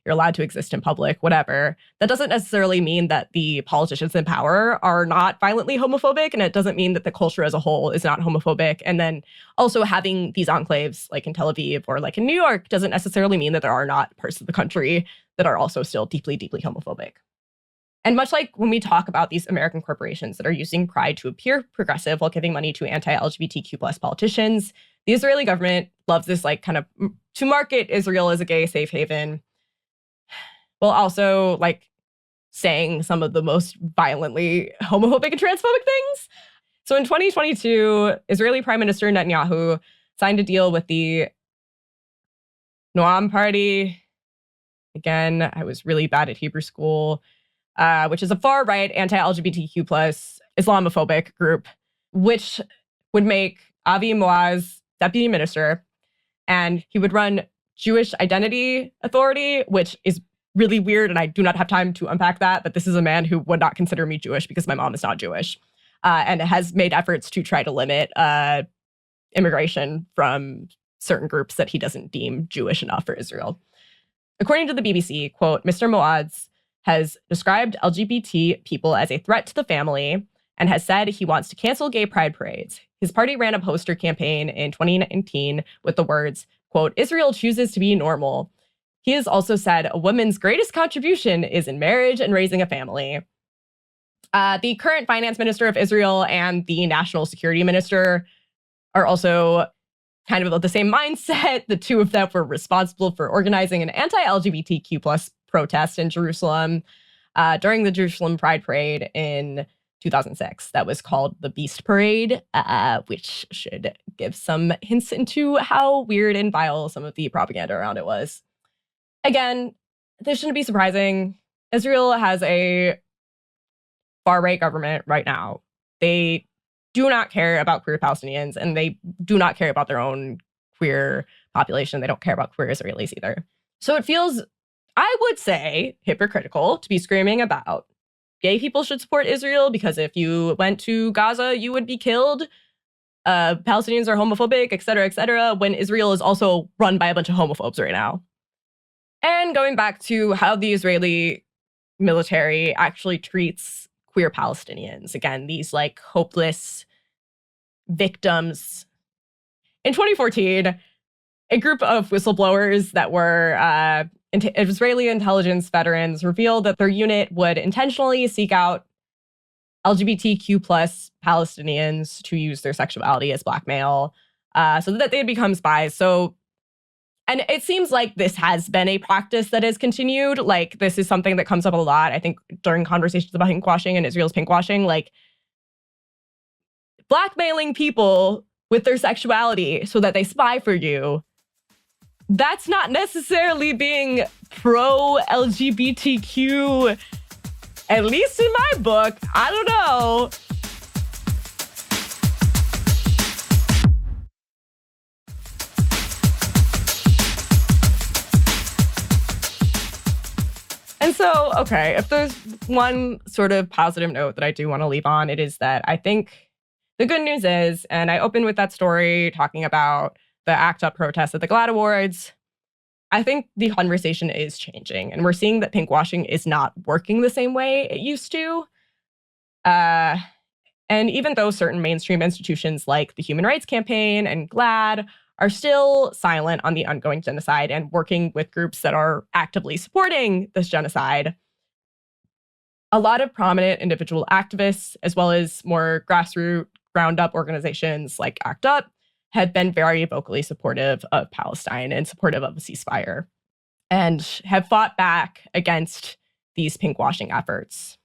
you're allowed to exist in public, whatever. That doesn't necessarily mean that the politicians in power are not violently homophobic. And it doesn't mean that the culture as a whole is not homophobic. And then also having these enclaves like in Tel Aviv or like in New York doesn't necessarily mean that there are not parts of the country that are also still deeply, deeply homophobic. And much like when we talk about these American corporations that are using pride to appear progressive while giving money to anti-LGBTQ plus politicians, the Israeli government loves this like kind of to market Israel as a gay safe haven, while also like saying some of the most violently homophobic and transphobic things. So in 2022, Israeli Prime Minister Netanyahu signed a deal with the Noam Party. Again, I was really bad at Hebrew school. Which is a far-right anti-LGBTQ plus Islamophobic group, which would make Avi Maoz deputy minister, and he would run Jewish Identity Authority, which is really weird, and I do not have time to unpack that, but this is a man who would not consider me Jewish because my mom is not Jewish, and has made efforts to try to limit immigration from certain groups that he doesn't deem Jewish enough for Israel. According to the BBC, quote, "Mr. Maoz has described LGBT people as a threat to the family and has said he wants to cancel gay pride parades. His party ran a poster campaign in 2019 with the words, quote, 'Israel chooses to be normal.' He has also said a woman's greatest contribution is in marriage and raising a family." The current finance minister of Israel and the national security minister are also kind of the same mindset. The two of them were responsible for organizing an anti-LGBTQ plus protest in Jerusalem. during the Jerusalem Pride Parade in 2006 that was called the Beast Parade, which should give some hints into how weird and vile some of the propaganda around it was. Again, this shouldn't be surprising. Israel has a far-right government right now. They do not care about queer Palestinians, and they do not care about their own queer population. They don't care about queer Israelis either. So it feels, I would say, hypocritical to be screaming about gay people should support Israel because if you went to Gaza, you would be killed. Palestinians are homophobic, et cetera, when Israel is also run by a bunch of homophobes right now. And going back to how the Israeli military actually treats queer Palestinians. Again, these like hopeless victims. In 2014, a group of whistleblowers that were Israeli intelligence veterans revealed that their unit would intentionally seek out LGBTQ plus Palestinians to use their sexuality as blackmail so that they'd become spies. And it seems like this has been a practice that has continued. Like, this is something that comes up a lot, I think, during conversations about pinkwashing and Israel's pinkwashing. Like, blackmailing people with their sexuality so that they spy for you. That's not necessarily being pro-LGBTQ, at least in my book. I don't know. And so, okay, if there's one sort of positive note that I do want to leave on, it is that I think the good news is, and I opened with that story talking about the ACT UP protests at the GLAAD Awards, I think the conversation is changing. And we're seeing that pinkwashing is not working the same way it used to. And even though certain mainstream institutions like the Human Rights Campaign and GLAAD are still silent on the ongoing genocide and working with groups that are actively supporting this genocide, a lot of prominent individual activists, as well as more grassroots, ground-up organizations like ACT UP, have been very vocally supportive of Palestine and supportive of a ceasefire, and have fought back against these pinkwashing efforts.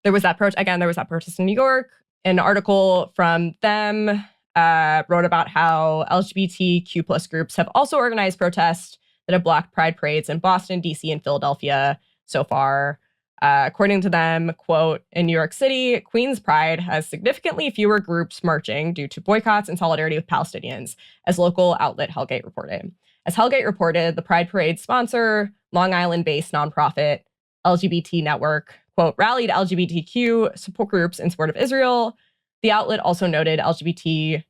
There was that protest in New York. An article from them wrote about how LGBTQ plus groups have also organized protests that have blocked pride parades in Boston, DC, and Philadelphia so far. According to them, quote, in New York City, Queens Pride has significantly fewer groups marching due to boycotts and solidarity with Palestinians, as local outlet Hellgate reported. As Hellgate reported, the Pride Parade sponsor, Long Island-based nonprofit LGBT Network, quote, rallied LGBTQ support groups in support of Israel. The outlet also noted LGBT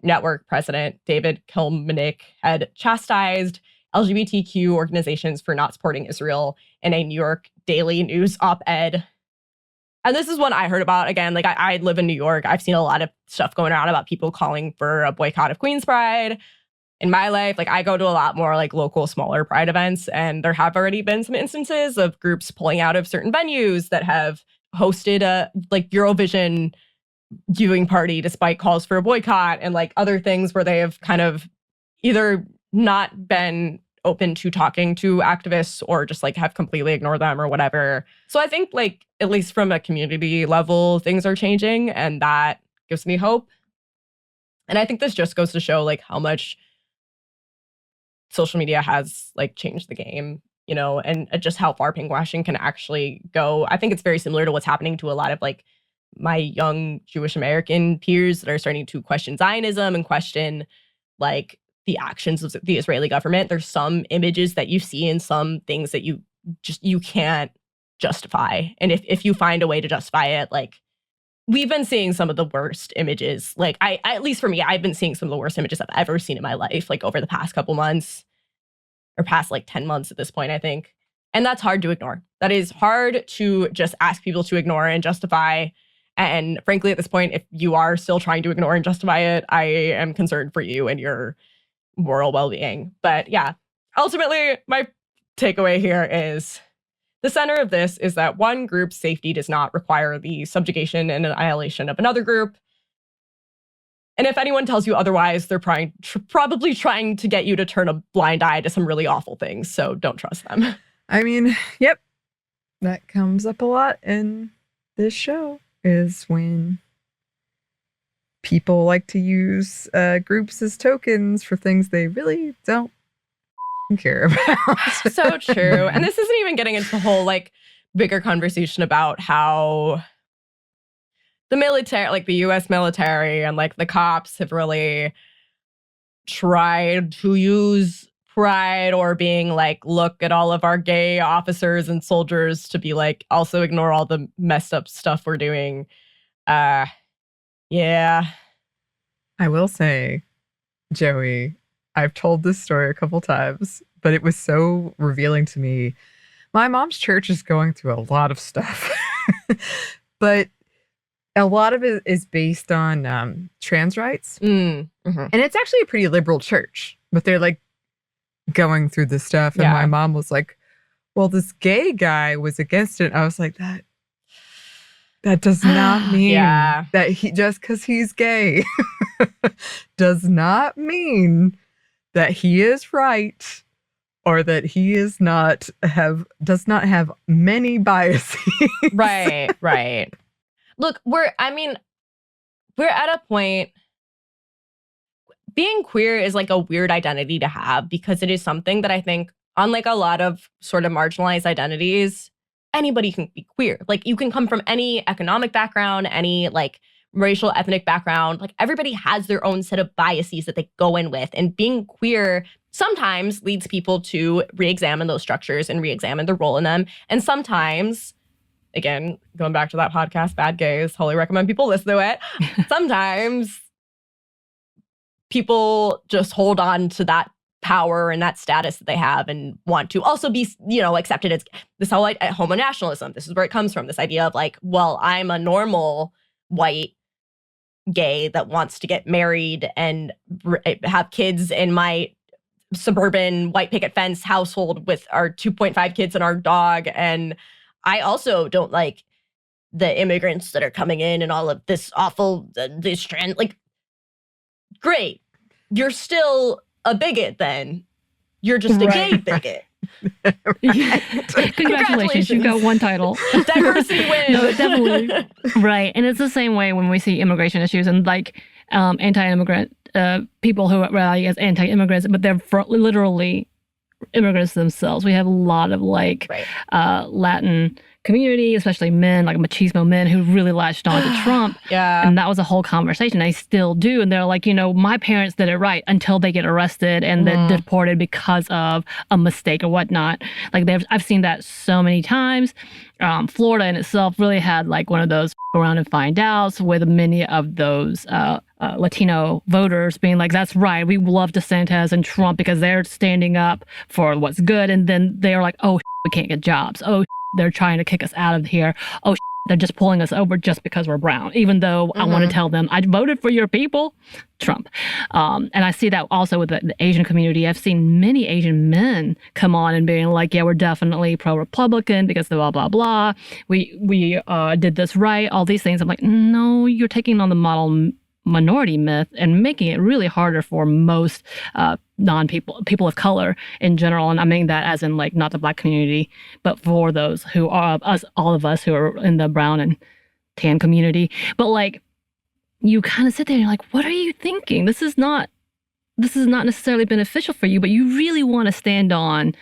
Network president David Kilmanick had chastised LGBTQ organizations for not supporting Israel in a New York Daily News op-ed. And this is one I heard about. Again, like I live in New York. I've seen a lot of stuff going around about people calling for a boycott of Queens Pride. In my life, like I go to a lot more like local, smaller Pride events, and there have already been some instances of groups pulling out of certain venues that have hosted a like Eurovision viewing party despite calls for a boycott, and like other things where they have kind of either not been open to talking to activists or just like have completely ignored them or whatever. So I think like at least from a community level, things are changing, and that gives me hope. And I think this just goes to show like how much social media has like changed the game, you know, and just how far pinkwashing can actually go. I think it's very similar to what's happening to a lot of like my young Jewish American peers that are starting to question Zionism and question like the actions of the Israeli government. There's some images that you see and some things that you can't justify. And if you find a way to justify it, like we've been seeing some of the worst images. Like at least for me, I've been seeing some of the worst images I've ever seen in my life, like over the past couple months or past like 10 months at this point, I think. And that's hard to ignore. That is hard to just ask people to ignore and justify. And frankly, at this point, if you are still trying to ignore and justify it, I am concerned for you and your moral well-being. But yeah, ultimately, my takeaway here is the center of this is that one group's safety does not require the subjugation and annihilation of another group. And if anyone tells you otherwise, they're probably trying to get you to turn a blind eye to some really awful things. So don't trust them. I mean, yep. that comes up a lot in this show is when people like to use groups as tokens for things they really don't care about. So true. And this isn't even getting into the whole like bigger conversation about how the military, like the US military and like the cops have really tried to use pride or being like, look at all of our gay officers and soldiers to be like, also ignore all the messed up stuff we're doing. Yeah. I will say, Joey, I've told this story a couple times, but it was so revealing to me. My mom's church is going through a lot of stuff, but a lot of it is based on trans rights. And it's actually a pretty liberal church, but they're like going through this stuff. And my mom was like, well, this gay guy was against it. I was like, that does not mean that he, just because he's gay does not mean that he is right or that he is not does not have many biases. Right. Look, we're at a point, being queer is like a weird identity to have because it is something that I think, unlike a lot of sort of marginalized identities, anybody can be queer. Like you can come from any economic background, any like racial, ethnic background. Like everybody has their own set of biases that they go in with. And being queer sometimes leads people to re-examine those structures and re-examine their role in them. And sometimes, again, going back to that podcast, Bad Gays, totally recommend people listen to it. Sometimes people just hold on to that power and that status that they have and want to also be, accepted as this whole like homonationalism. This is where it comes from. This idea of like, well, I'm a normal white gay that wants to get married and have kids in my suburban white picket fence household with our 2.5 kids and our dog. And I also don't like the immigrants that are coming in and all of this awful, this trend. Like, great. You're still a bigot then. You're just a gay bigot. Congratulations. You've got one title. Diversity wins. No, definitely. Right. And it's the same way when we see immigration issues and like anti-immigrant people who rally as anti-immigrants, but they're literally immigrants themselves. We have a lot of like Latin community, especially men, like machismo men who really latched on to Trump. And that was a whole conversation. They still do. And they're like, my parents did it right until they get arrested and then deported because of a mistake or whatnot. Like I've seen that so many times. Florida in itself really had like one of those around and find outs with many of those Latino voters being like, that's right, we love DeSantis and Trump because they're standing up for what's good. And then they're like, oh, we can't get jobs. Oh, they're trying to kick us out of here. Oh, they're just pulling us over just because we're brown, even though I want to tell them I voted for your people, Trump. And I see that also with the Asian community. I've seen many Asian men come on and being like, yeah, we're definitely pro-Republican because the blah, blah, blah. We did this right, all these things. I'm like, no, you're taking on the model minority myth and making it really harder for most people of color in general. And I mean that as in like not the Black community, but for those who are all of us who are in the brown and tan community. But like, you kind of sit there and you're like, what are you thinking? This is not necessarily beneficial for you, but you really want to stand on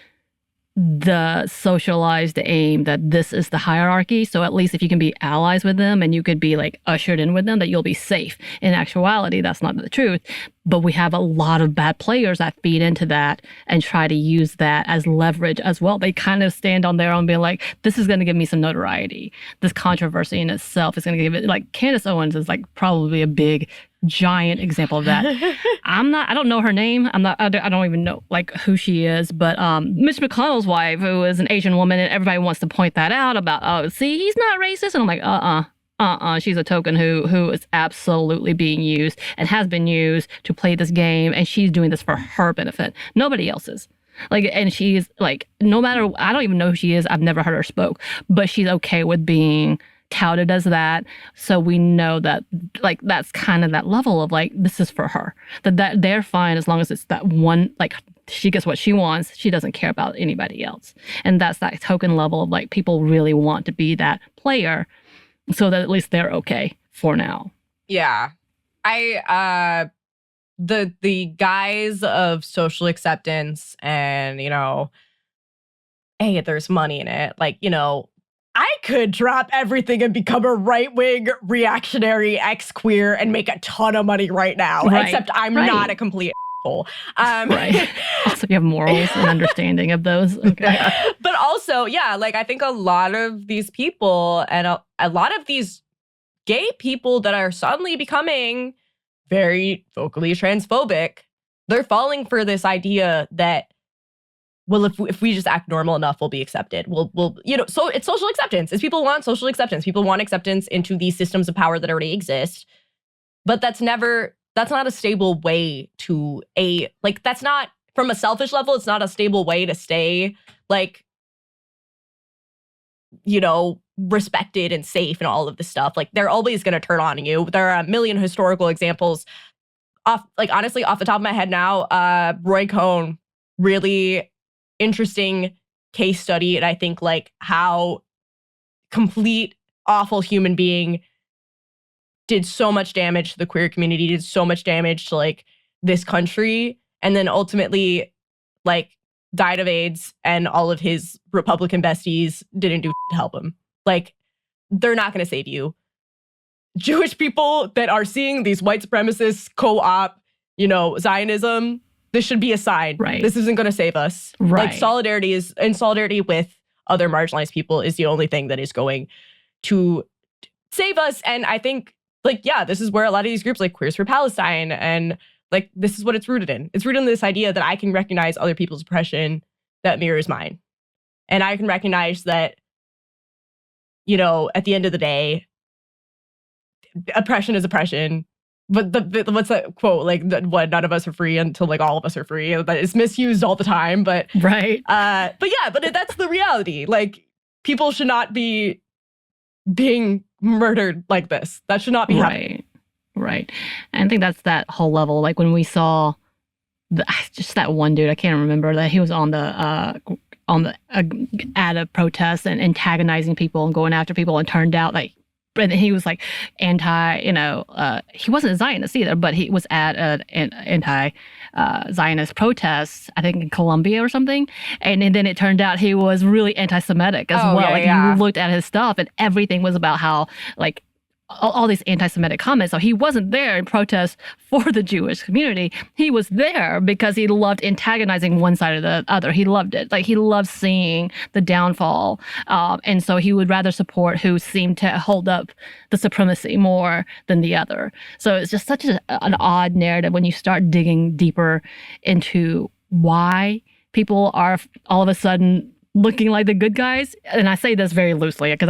the socialized aim that this is the hierarchy. So at least if you can be allies with them and you could be like ushered in with them, that you'll be safe. In actuality, that's not the truth. But we have a lot of bad players that feed into that and try to use that as leverage as well. They kind of stand on their own being like, this is going to give me some notoriety. This controversy in itself is going to give it, like Candace Owens is like probably a big giant example of that. I don't know her name. I don't even know like who she is, but Mitch McConnell's wife, who is an Asian woman, and everybody wants to point that out about, oh, see, he's not racist. And I'm like, she's a token who is absolutely being used and has been used to play this game, and she's doing this for her benefit. Nobody else's. Like, and she's like, no matter, I don't even know who she is. I've never heard her spoke, but she's okay with being touted as that. So we know that like that's kind of that level of like, this is for her. That they're fine as long as it's that one like she gets what she wants. She doesn't care about anybody else. And that's that token level of like people really want to be that player so that at least they're okay for now. Yeah. The guise of social acceptance and, hey, there's money in it. Like, I could drop everything and become a right-wing reactionary ex-queer and make a ton of money right now. Right. Except I'm not a complete asshole. Right. Also, you have morals and understanding of those. Okay. But also, I think a lot of these people and a lot of these gay people that are suddenly becoming very vocally transphobic, they're falling for this idea that, well, if we just act normal enough, we'll be accepted. So it's social acceptance. It's people want social acceptance. People want acceptance into these systems of power that already exist. But that's not a stable way to that's not, from a selfish level, it's not a stable way to stay, respected and safe and all of this stuff. Like, they're always going to turn on you. There are a million historical examples. Honestly, off the top of my head now, Roy Cohn, really interesting case study. And I think how complete awful human being did so much damage to the queer community, did so much damage to this country, and then ultimately died of AIDS, and all of his Republican besties didn't do to help him. They're not going to save you. Jewish people that are seeing these white supremacists co-op, Zionism, this should be a sign. Right. This isn't going to save us. Right. Solidarity with other marginalized people is the only thing that is going to save us. And I think, this is where a lot of these groups like Queers for Palestine and this is what it's rooted in. It's rooted in this idea that I can recognize other people's oppression that mirrors mine. And I can recognize that, at the end of the day, oppression is oppression. But what's that quote? What, none of us are free until all of us are free. That is misused all the time. But right. But that's the reality. People should not be being murdered like this. That should not be happening. Right. And I think that's that whole level. When we saw just that one dude, I can't remember that he was on the at a protest and antagonizing people and going after people, and turned out and he was anti, he wasn't a Zionist either, but he was at an anti-Zionist protest, I think in Colombia or something. And then it turned out he was really anti-Semitic as well. You looked at his stuff and everything was about how all these anti-Semitic comments. So he wasn't there in protest for the Jewish community. He was there because he loved antagonizing one side or the other. He loved it. He loved seeing the downfall. And so he would rather support who seemed to hold up the supremacy more than the other. So it's just such an odd narrative when you start digging deeper into why people are all of a sudden looking like the good guys. And I say this very loosely because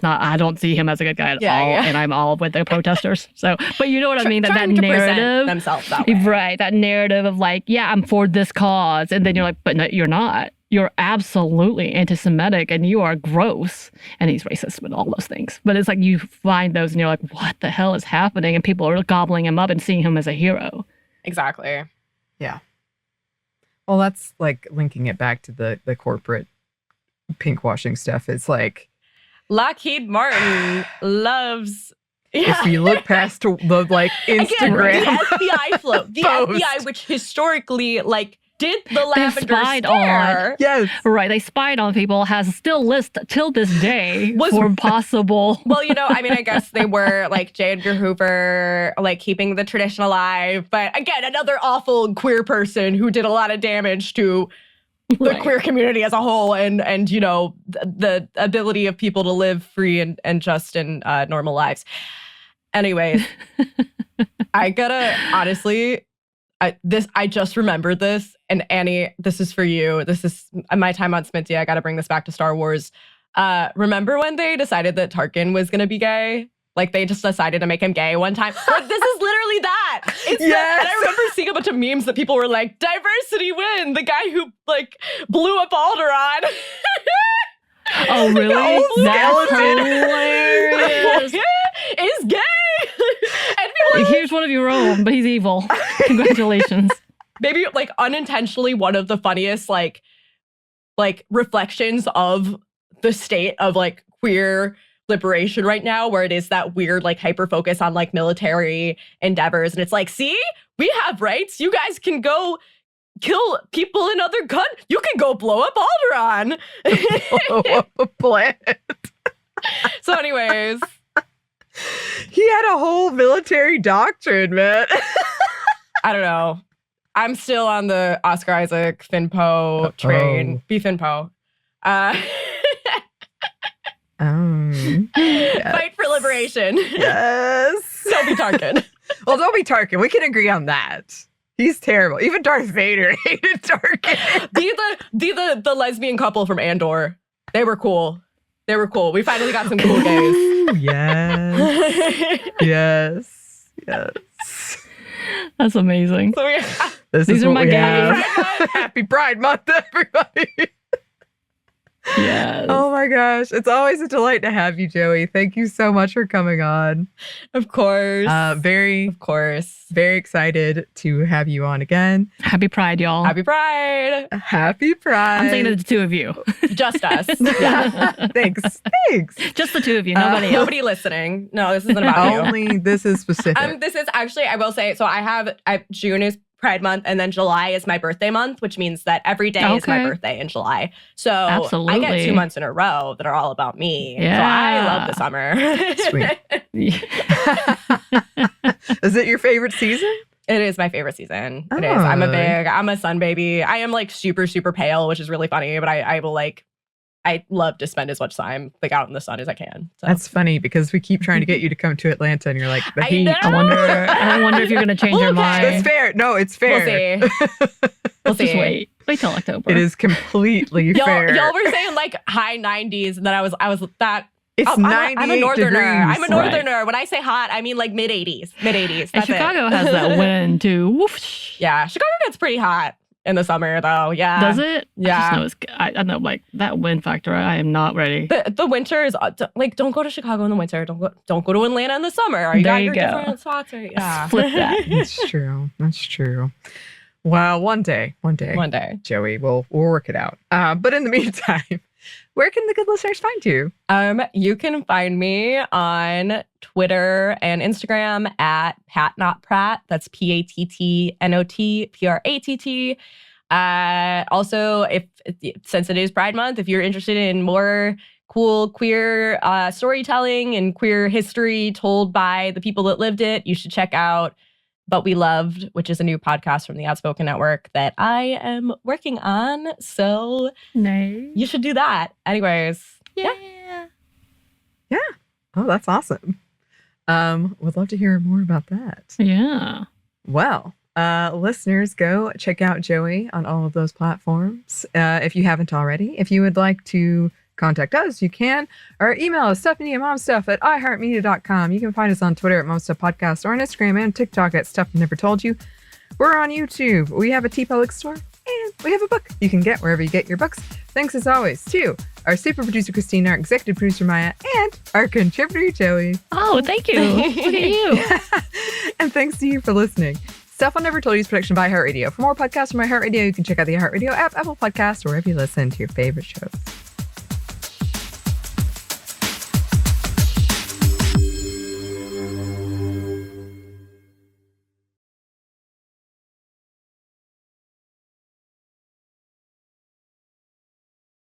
I don't see him as a good guy at all, and I'm all with the protesters. So, but you know what I mean? That narrative, themselves that way. Right? That narrative of I'm for this cause, and then you're but no, you're not. You're absolutely anti-Semitic, and you are gross, and he's racist with all those things. But it's you find those, and you're what the hell is happening? And people are gobbling him up and seeing him as a hero. Exactly. Yeah. Well, that's linking it back to the corporate pinkwashing stuff. It's Lockheed Martin loves... If you look past the Instagram, again, the FBI float, the FBI, which historically did the lavender scare. Yes, right. They spied on people. Has still list till this day for possible. Well, I guess they were J. Edgar Hoover, keeping the tradition alive. But again, another awful queer person who did a lot of damage to the queer community as a whole, and the ability of people to live free and just and normal lives. Anyways, I gotta honestly, I just remembered this, and Anney, this is for you. This is my time on Sminty. I gotta bring this back to Star Wars. Remember when they decided that Tarkin was gonna be gay? They just decided to make him gay one time. This is literally that. It's yes. And I remember seeing a bunch of memes that people were diversity win. The guy who blew up Alderaan. Oh, really? That's hilarious. Is gay. And here's one of your own, but he's evil. Congratulations. maybe like unintentionally one of the funniest like reflections of the state of like queer liberation right now, where it is that weird like hyper focus on like military endeavors, and it's like, see, we have rights. You guys can go kill people in other countries. You can go blow up Alderaan. Blow up a planet. So, anyways, he had a whole military doctrine, man. I don't know. I'm still on the Oscar Isaac Finpo train. Be Finpo. Yes. Fight for liberation. Yes. Don't be Tarkin. Well, don't be Tarkin. We can agree on that. He's terrible. Even Darth Vader hated Tarkin. The lesbian couple from Andor. They were cool. We finally got some cool gays. Ooh, yes. Yes. Yes. That's amazing. So These are my gays. Happy Pride Month, everybody. Yes. Oh my gosh. It's always a delight to have you, Joey. Thank you so much for coming on. Of course. Very excited to have you on again. Happy Pride, y'all. Happy Pride. Happy Pride. I'm saying to the two of you. Just us. Yeah. Thanks. Just the two of you. Nobody else. Nobody listening. No, this isn't about you. Only this is specific. This is actually, I will say, so June is Pride Month, and then July is my birthday month, which means that every day is my birthday in July. So absolutely. I get 2 months in a row that are all about me. Yeah. So I love the summer. Sweet. Is it your favorite season? It is my favorite season. Oh. It is. I'm a sun baby. I am like super, super pale, which is really funny, but I will like, I love to spend as much time like out in the sun as I can. So. That's funny because we keep trying to get you to come to Atlanta, and you're like, the heat. I wonder if you're going to change your mind. It's fair. No, it's fair. We'll see. Just wait till October. It is completely fair. Y'all were saying like high 90s, and then I was that. It's 98 I'm a northerner. degrees. I'm a northerner. Right. When I say hot, I mean like mid 80s. And Chicago has that wind too. Woof. Yeah, Chicago gets pretty hot in the summer though. Yeah. Does it? Yeah. I know, like that wind factor. I am not ready. The winter is like, don't go to Chicago in the winter. Don't go to Atlanta in the summer. You got your different spots. Yeah. Flip that. That's true. Well, one day, Joey, we'll work it out. But in the meantime, where can the good listeners find you? You can find me on Twitter and Instagram at PatNotPratt. That's PATTNOTPRATT. Also, since it is Pride Month, if you're interested in more cool queer storytelling and queer history told by the people that lived it, you should check out But We Loved, which is a new podcast from the Outspoken Network that I am working on. So nice. You should do that. Anyways. Yeah. Oh, that's awesome. Would love to hear more about that. Yeah. Well, listeners, go check out Joey on all of those platforms. If you haven't already, if you would like to contact us, you can. Or email us, StephanieandMomStuff@iHeartMedia.com. You can find us on Twitter at MomStuffPodcast or on Instagram and TikTok at Stuff Never Told You. We're on YouTube. We have a TeePublic store and we have a book you can get wherever you get your books. Thanks as always to our super producer Christina, our executive producer Maya, and our contributor Joey. Oh, thank you. Look at you. And thanks to you for listening. Stuff I Never Told You is a production by iHeartRadio. For more podcasts from iHeartRadio, you can check out the iHeartRadio app, Apple Podcasts, or wherever you listen to your favorite shows.